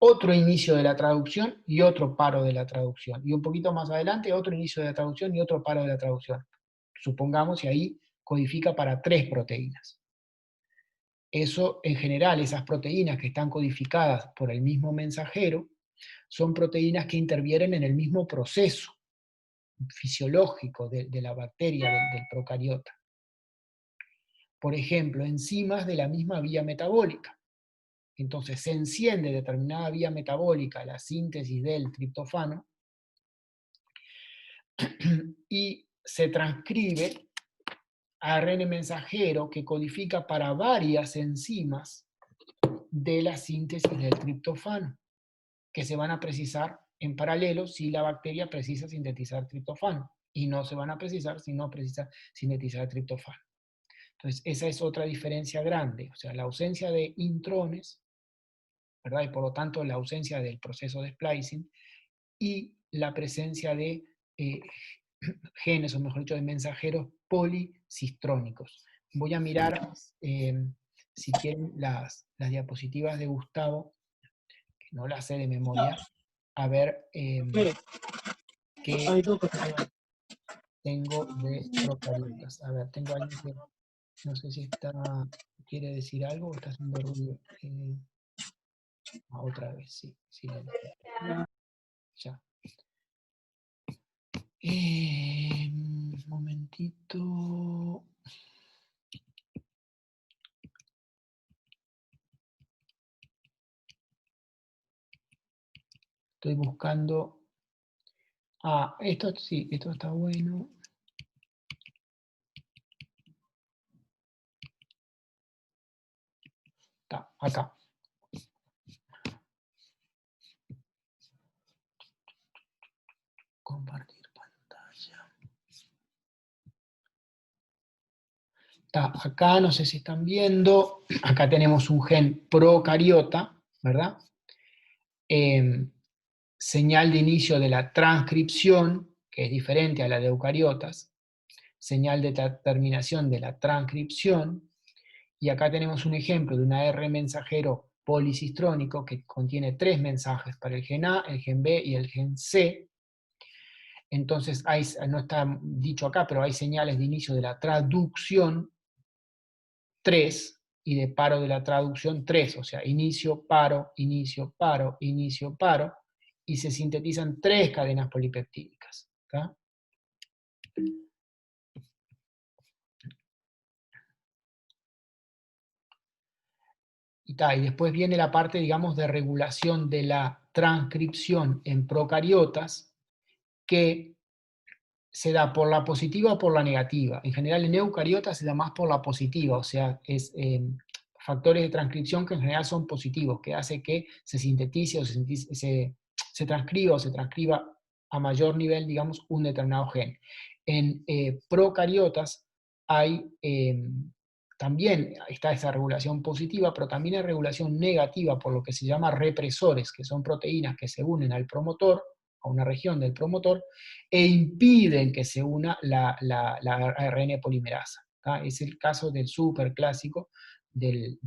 otro inicio de la traducción y otro paro de la traducción. Y un poquito más adelante, otro inicio de la traducción y otro paro de la traducción. Supongamos, y ahí codifica para 3 proteínas. Eso, en general, esas proteínas que están codificadas por el mismo mensajero, son proteínas que intervienen en el mismo proceso fisiológico de la bacteria, del procariota. Por ejemplo, enzimas de la misma vía metabólica. Entonces se enciende determinada vía metabólica, la síntesis del triptofano, y se transcribe ARN mensajero que codifica para varias enzimas de la síntesis del triptofano, que se van a precisar en paralelo si la bacteria precisa sintetizar triptofano, y no se van a precisar si no precisa sintetizar triptofano. Entonces, esa es otra diferencia grande, o sea, la ausencia de intrones, ¿verdad? Y por lo tanto la ausencia del proceso de splicing, y la presencia de genes, o mejor dicho, de mensajeros policistrónicos. Voy a mirar, si quieren, las diapositivas de Gustavo, que no las sé de memoria, a ver qué tengo de procariotas. A ver, tengo alguien que no sé si quiere decir algo o está haciendo ruido. Otra vez, sí, silencio. Ya. Un momentito. Estoy buscando. Esto sí, esto está bueno. Está acá. Compartir pantalla. Está acá, no sé si están viendo. Acá tenemos un gen procariota, ¿verdad? Señal de inicio de la transcripción, que es diferente a la de eucariotas. señal de terminación de la transcripción, y acá tenemos un ejemplo de una R mensajero policistrónico que contiene 3 mensajes para el gen A, el gen B y el gen C. Entonces, no está dicho acá, pero hay señales de inicio de la traducción 3 y de paro de la traducción 3, o sea, inicio, paro, inicio, paro, inicio, paro, y se sintetizan 3 cadenas polipeptídicas. ¿Tá? Y después viene la parte, digamos, de regulación de la transcripción en procariotas, que se da por la positiva o por la negativa. En general en eucariotas se da más por la positiva, o sea, es factores de transcripción que en general son positivos, que hace que se sintetice o se transcriba o se transcriba a mayor nivel, digamos, un determinado gen. En procariotas hay, también está esa regulación positiva, pero también hay regulación negativa por lo que se llama represores, que son proteínas que se unen al promotor, a una región del promotor, e impiden que se una la ARN polimerasa. ¿Tá? Es el caso del súper clásico de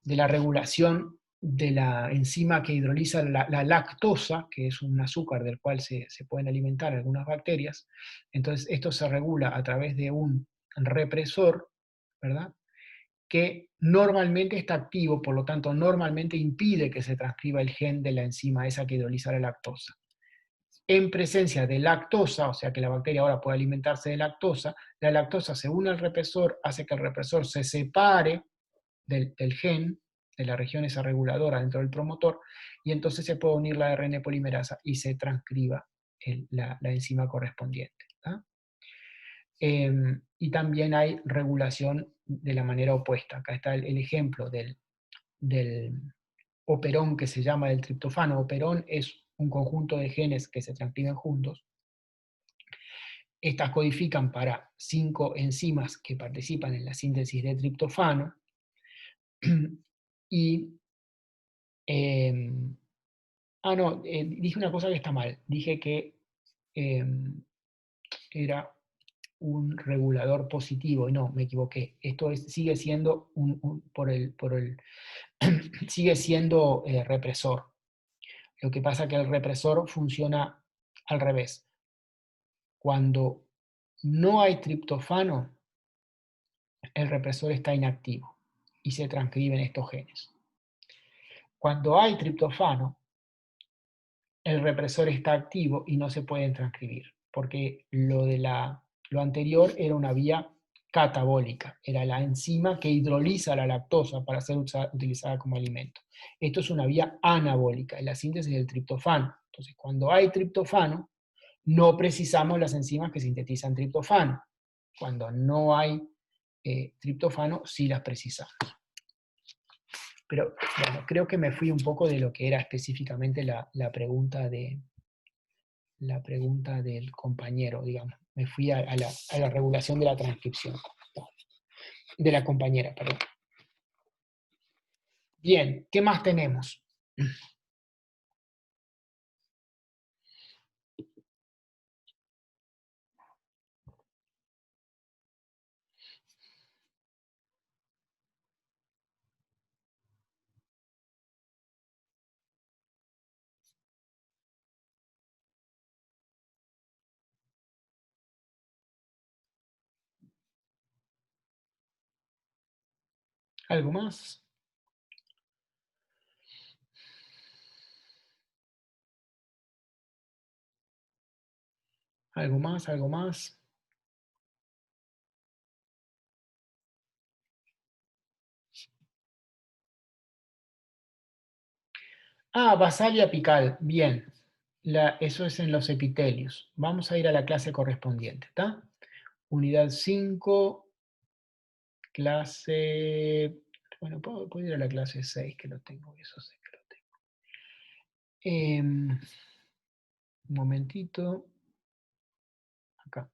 la regulación de la enzima que hidroliza la lactosa, que es un azúcar del cual se pueden alimentar algunas bacterias. Entonces esto se regula a través de un represor, ¿verdad?, que normalmente está activo, por lo tanto normalmente impide que se transcriba el gen de la enzima esa que hidroliza la lactosa. En presencia de lactosa, o sea que la bacteria ahora puede alimentarse de lactosa, la lactosa se une al represor, hace que el represor se separe del gen, de la región esa reguladora dentro del promotor, y entonces se puede unir la ARN polimerasa y se transcriba la enzima correspondiente. ¿Tá? Y también hay regulación de la manera opuesta. Acá está el ejemplo del operón que se llama el triptofano. Operón es un conjunto de genes que se transcriben juntos. Estas codifican para 5 enzimas que participan en la síntesis de triptofano. Y, dije una cosa que está mal. Dije que era un regulador positivo, y no, me equivoqué. Esto sigue siendo sigue siendo represor. Lo que pasa es que el represor funciona al revés. Cuando no hay triptofano, el represor está inactivo y se transcriben estos genes. Cuando hay triptofano, el represor está activo y no se pueden transcribir, porque lo anterior era una vía catabólica, era la enzima que hidroliza la lactosa para ser utilizada como alimento. Esto es una vía anabólica, es la síntesis del triptofano. Entonces, cuando hay triptofano, no precisamos las enzimas que sintetizan triptofano. Cuando no hay triptofano, sí las precisamos. Pero bueno, creo que me fui un poco de lo que era específicamente la pregunta del compañero, digamos. Me fui a la regulación de la transcripción. De la compañera, perdón. Bien, ¿qué más tenemos? ¿Algo más? ¿Algo más? ¿Algo más? Basal y apical. Bien. Eso es en los epitelios. Vamos a ir a la clase correspondiente, ¿está? Unidad 5, clase... Bueno, puedo ir a la clase 6, que lo tengo, eso sé que lo tengo. Un momentito. Acá.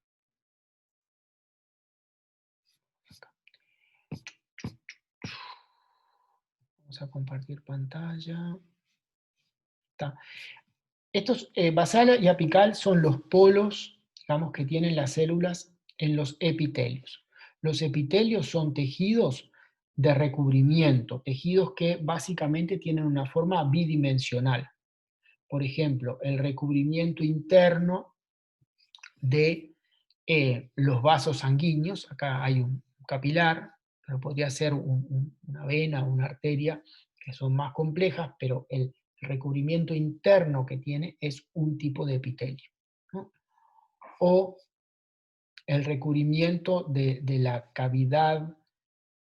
Vamos a compartir pantalla. Está. Estos basal y apical son los polos digamos, que tienen las células en los epitelios. Los epitelios son tejidos de recubrimiento, tejidos que básicamente tienen una forma bidimensional. Por ejemplo, el recubrimiento interno de los vasos sanguíneos, acá hay un capilar, pero podría ser una vena, una arteria, que son más complejas, pero el recubrimiento interno que tiene es un tipo de epitelio, ¿no? O el recubrimiento de la cavidad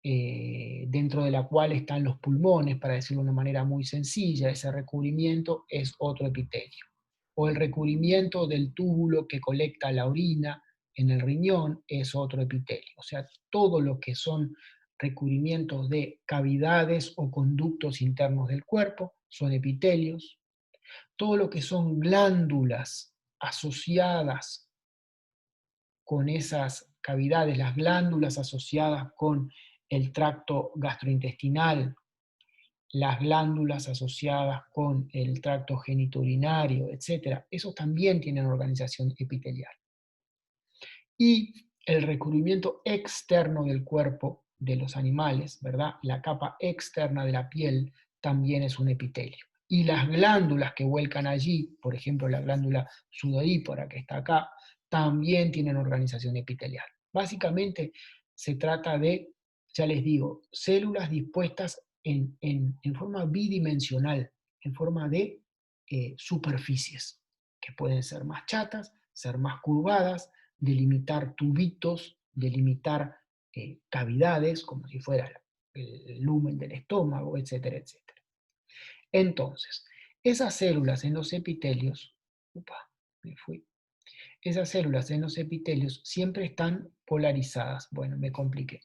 dentro de la cual están los pulmones, para decirlo de una manera muy sencilla, ese recubrimiento es otro epitelio. O el recubrimiento del túbulo que colecta la orina en el riñón es otro epitelio. O sea, todo lo que son recubrimientos de cavidades o conductos internos del cuerpo son epitelios. Todo lo que son glándulas asociadas con esas cavidades, las glándulas asociadas con el tracto gastrointestinal, las glándulas asociadas con el tracto genitourinario, etc., esos también tienen organización epitelial. Y el recubrimiento externo del cuerpo de los animales, ¿verdad? La capa externa de la piel también es un epitelio. Y las glándulas que vuelcan allí, por ejemplo la glándula sudorípara que está acá, también tienen organización epitelial. Básicamente se trata de, ya les digo, células dispuestas en forma bidimensional, en forma de superficies, que pueden ser más chatas, ser más curvadas, delimitar tubitos, delimitar cavidades, como si fuera el lumen del estómago, etcétera, etcétera. Entonces, esas células en los epitelios, esas células en los epitelios siempre están polarizadas. Bueno, me compliqué.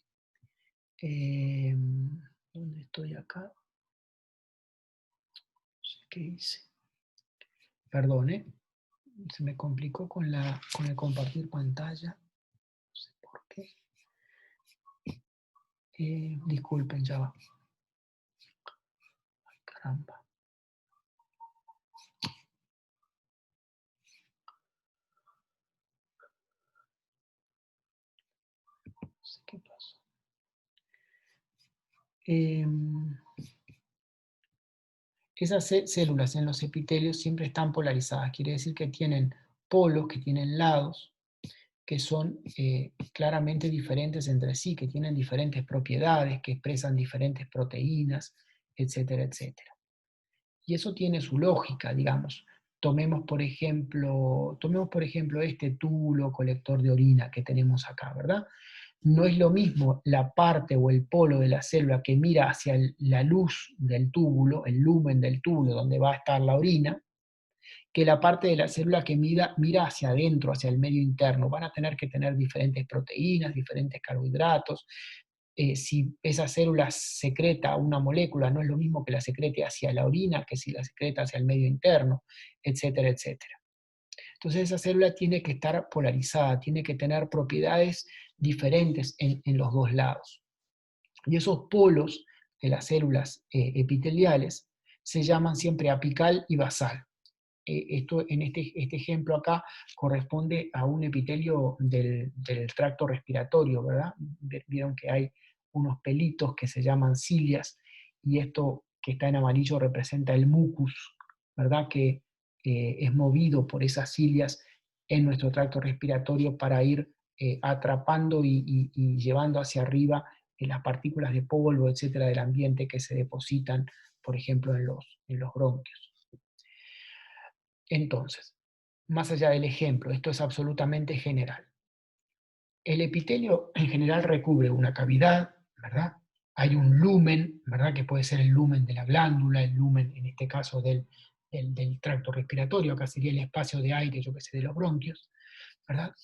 ¿Dónde estoy acá? No sé qué hice. Perdón, se me complicó con el compartir pantalla. No sé por qué. Disculpen, ya va. Ay, caramba. No sé qué pasó. Esas células en los epitelios siempre están polarizadas. Quiere decir que tienen polos, que tienen lados, que son claramente diferentes entre sí, que tienen diferentes propiedades, que expresan diferentes proteínas, etcétera, etcétera. Y eso tiene su lógica, digamos. Tomemos por ejemplo este túbulo colector de orina que tenemos acá, ¿verdad? No es lo mismo la parte o el polo de la célula que mira hacia la luz del túbulo, el lumen del túbulo donde va a estar la orina, que la parte de la célula que mira hacia adentro, hacia el medio interno. Van a tener que tener diferentes proteínas, diferentes carbohidratos. Si esa célula secreta una molécula, no es lo mismo que la secrete hacia la orina que si la secreta hacia el medio interno, etcétera, etcétera. Entonces esa célula tiene que estar polarizada, tiene que tener propiedades diferentes en los dos lados. Y esos polos de las células epiteliales se llaman siempre apical y basal. Esto en este ejemplo acá corresponde a un epitelio del tracto respiratorio, ¿verdad? Vieron que hay unos pelitos que se llaman cilias, y esto que está en amarillo representa el mucus, ¿verdad? Que es movido por esas cilias en nuestro tracto respiratorio para ir atrapando y llevando hacia arriba las partículas de polvo, etcétera, del ambiente que se depositan, por ejemplo, en los bronquios. Entonces, más allá del ejemplo, esto es absolutamente general. El epitelio en general recubre una cavidad, ¿verdad? Hay un lumen, ¿verdad? Que puede ser el lumen de la glándula, el lumen, en este caso, del tracto respiratorio, acá sería el espacio de aire, yo que sé, de los bronquios, ¿verdad?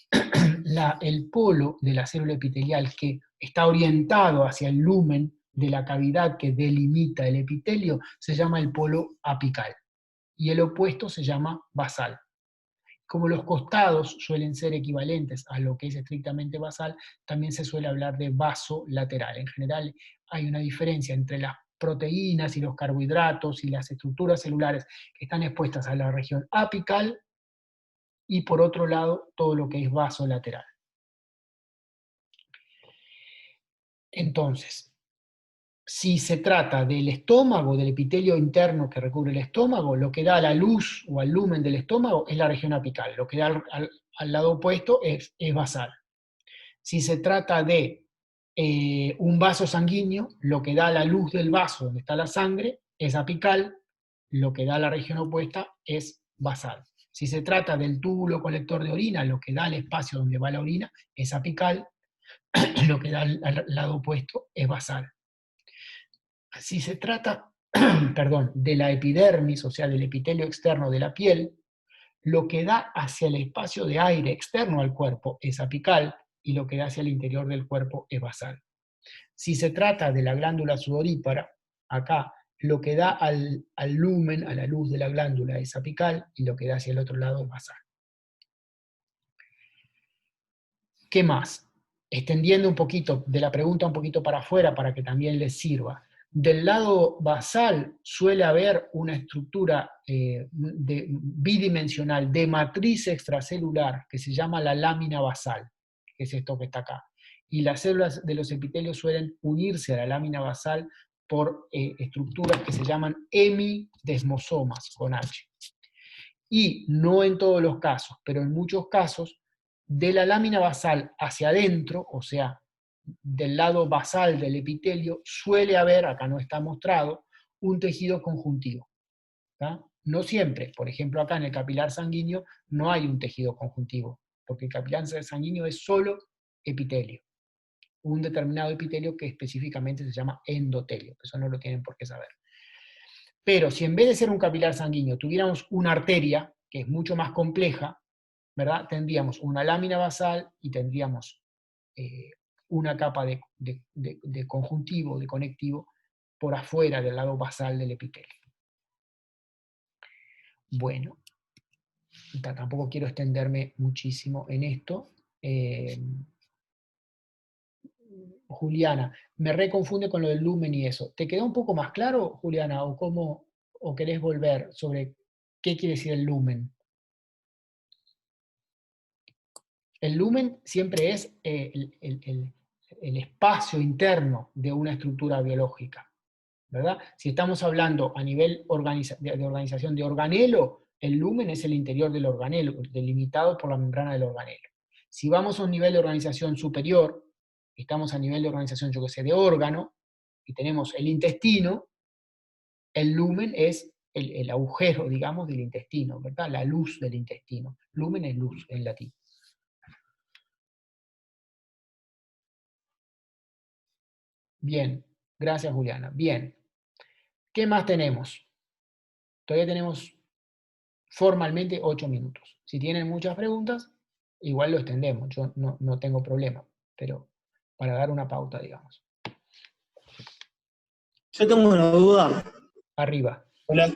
El polo de la célula epitelial que está orientado hacia el lumen de la cavidad que delimita el epitelio se llama el polo apical, y el opuesto se llama basal. Como los costados suelen ser equivalentes a lo que es estrictamente basal, también se suele hablar de vasolateral. En general hay una diferencia entre las proteínas y los carbohidratos y las estructuras celulares que están expuestas a la región apical y por otro lado todo lo que es vaso lateral. Entonces, si se trata del estómago, del epitelio interno que recubre el estómago, lo que da la luz o al lumen del estómago es la región apical, lo que da al lado opuesto es basal. Si se trata de un vaso sanguíneo, lo que da la luz del vaso donde está la sangre es apical, lo que da la región opuesta es basal. Si se trata del túbulo colector de orina, lo que da el espacio donde va la orina es apical, lo que da al lado opuesto es basal. Si se trata, perdón, de la epidermis, o sea, del epitelio externo de la piel, lo que da hacia el espacio de aire externo al cuerpo es apical y lo que da hacia el interior del cuerpo es basal. Si se trata de la glándula sudorípara, acá lo que da al lumen, a la luz de la glándula es apical y lo que da hacia el otro lado es basal. ¿Qué más? Extendiendo un poquito, de la pregunta un poquito para afuera para que también les sirva. Del lado basal suele haber una estructura bidimensional de matriz extracelular que se llama la lámina basal, que es esto que está acá. Y las células de los epitelios suelen unirse a la lámina basal por estructuras que se llaman hemidesmosomas, con H. Y no en todos los casos, pero en muchos casos, de la lámina basal hacia adentro, o sea, del lado basal del epitelio, suele haber, acá no está mostrado, un tejido conjuntivo. ¿Tá? No siempre, por ejemplo acá en el capilar sanguíneo no hay un tejido conjuntivo, porque el capilar sanguíneo es solo epitelio, un determinado epitelio que específicamente se llama endotelio, eso no lo tienen por qué saber. Pero si en vez de ser un capilar sanguíneo tuviéramos una arteria, que es mucho más compleja, ¿verdad? Tendríamos una lámina basal y tendríamos una capa de conjuntivo, de conectivo, por afuera del lado basal del epitelio. Bueno, tampoco quiero extenderme muchísimo en esto. Juliana, me reconfunde con lo del lumen y eso. ¿Te quedó un poco más claro, Juliana, o querés volver sobre qué quiere decir el lumen? El lumen siempre es el espacio interno de una estructura biológica, ¿verdad? Si estamos hablando a nivel de organización de organelo, el lumen es el interior del organelo, delimitado por la membrana del organelo. Si vamos a un nivel de organización superior, estamos a nivel de organización, yo que sé, de órgano, y tenemos el intestino, el lumen es el agujero, digamos, del intestino, ¿verdad? La luz del intestino. Lumen es luz en latín. Bien, gracias Juliana. Bien, ¿qué más tenemos? Todavía tenemos formalmente 8 minutos. Si tienen muchas preguntas, igual lo extendemos, yo no tengo problema, pero para dar una pauta, digamos. Yo tengo una duda. Arriba. Hola.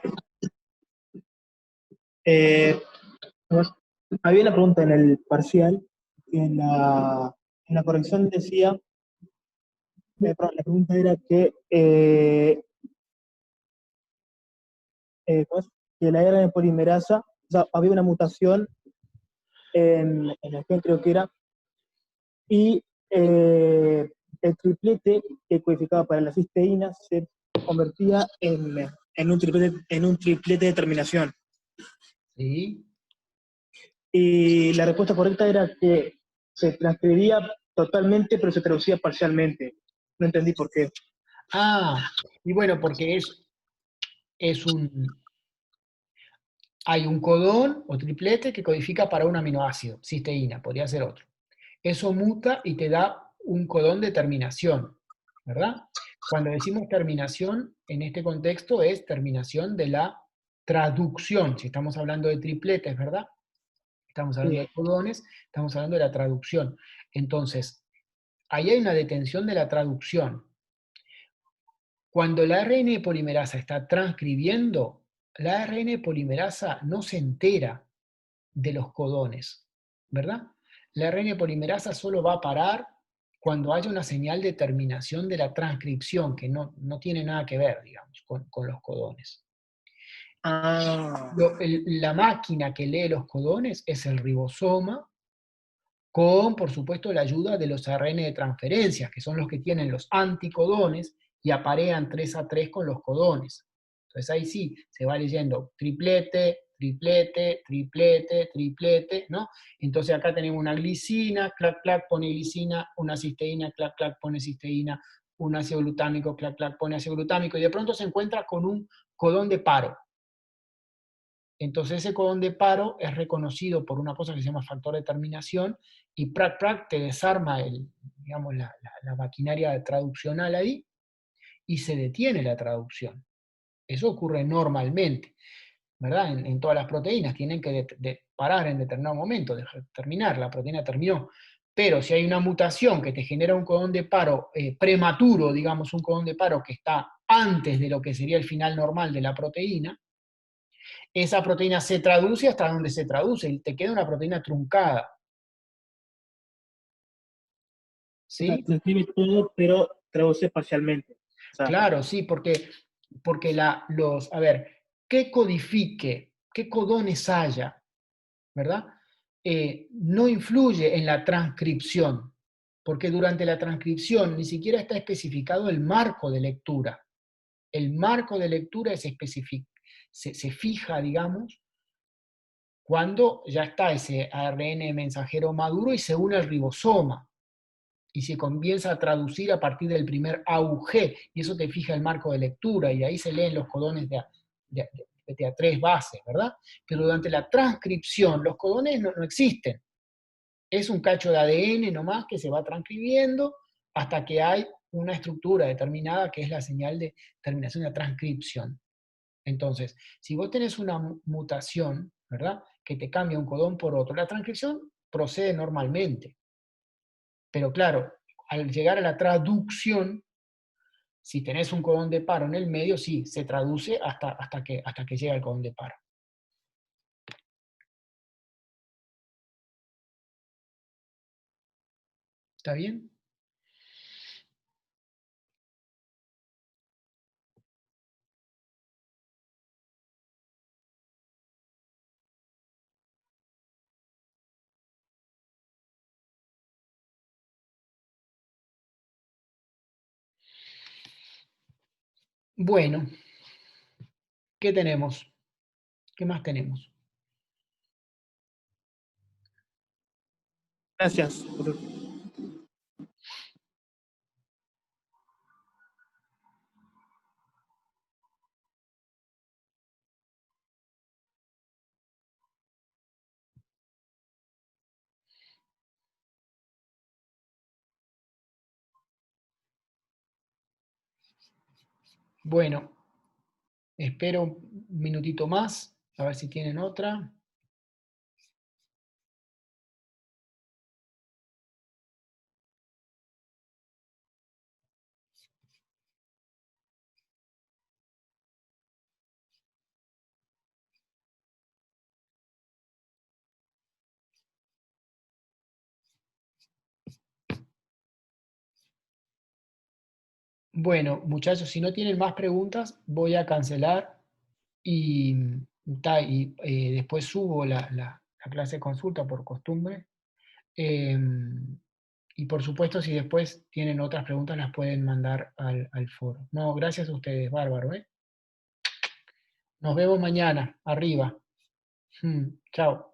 Había una pregunta en el parcial, que en la corrección decía, la pregunta era que, ¿cómo es? Que la RNA polimerasa, o sea, había una mutación en el gen, creo que era, y el triplete que codificaba para la cisteína se convertía en un triplete de terminación. ¿Sí? Y la respuesta correcta era que se transcribía totalmente, pero se traducía parcialmente. No entendí por qué. Ah, y bueno, porque hay un codón o triplete que codifica para un aminoácido, cisteína, podría ser otro. Eso muta y te da un codón de terminación, ¿verdad? Cuando decimos terminación, en este contexto es terminación de la traducción, si estamos hablando de tripletes, ¿verdad? Estamos hablando de codones, estamos hablando de la traducción. Entonces, ahí hay una detención de la traducción. Cuando la ARN polimerasa está transcribiendo, la ARN polimerasa no se entera de los codones, ¿verdad? La ARN polimerasa solo va a parar cuando haya una señal de terminación de la transcripción, que no tiene nada que ver, digamos, con los codones. Ah, La máquina que lee los codones es el ribosoma, con, por supuesto, la ayuda de los ARN de transferencia, que son los que tienen los anticodones y aparean 3 a 3 con los codones. Entonces ahí sí, se va leyendo triplete, triplete, triplete, triplete, ¿no? Entonces acá tenemos una glicina, clac, clac, pone glicina, una cisteína, clac, clac, pone cisteína, un ácido glutámico, clac, clac, pone ácido glutámico, y de pronto se encuentra con un codón de paro. Entonces ese codón de paro es reconocido por una cosa que se llama factor de terminación, y prac, prac, te desarma digamos, la maquinaria traduccional ahí, y se detiene la traducción. Eso ocurre normalmente, ¿verdad? En todas las proteínas tienen que parar en determinado momento, terminar, la proteína terminó. Pero si hay una mutación que te genera un codón de paro prematuro, digamos, un codón de paro que está antes de lo que sería el final normal de la proteína, esa proteína se traduce hasta donde se traduce, y te queda una proteína truncada. o sea, ¿Sí? se escribe todo, pero traduce parcialmente. O sea, Claro, sí, porque a ver, ¿qué codifique, qué codones haya, ¿verdad? No influye en la transcripción, porque durante la transcripción ni siquiera está especificado el marco de lectura. El marco de lectura se fija, digamos, cuando ya está ese ARN mensajero maduro y se une al ribosoma, y se comienza a traducir a partir del primer AUG, y eso te fija el marco de lectura, y de ahí se leen los codones de a 3 bases, ¿verdad? Pero durante la transcripción los codones no existen. Es un cacho de ADN nomás que se va transcribiendo hasta que hay una estructura determinada que es la señal de terminación de la transcripción. Entonces, si vos tenés una mutación, ¿verdad?, que te cambia un codón por otro, la transcripción procede normalmente. Pero claro, al llegar a la traducción, si tenés un codón de paro en el medio, sí, se traduce hasta que llega el codón de paro. ¿Está bien? Bueno, ¿qué tenemos? ¿Qué más tenemos? gracias. Bueno, espero un minutito más, a ver si tienen otra. Bueno, muchachos, si no tienen más preguntas, voy a cancelar y, después subo la clase de consulta por costumbre. Y por supuesto, si después tienen otras preguntas, las pueden mandar al foro. No, gracias a ustedes, bárbaro, ¿eh? Nos vemos mañana, arriba. Chao.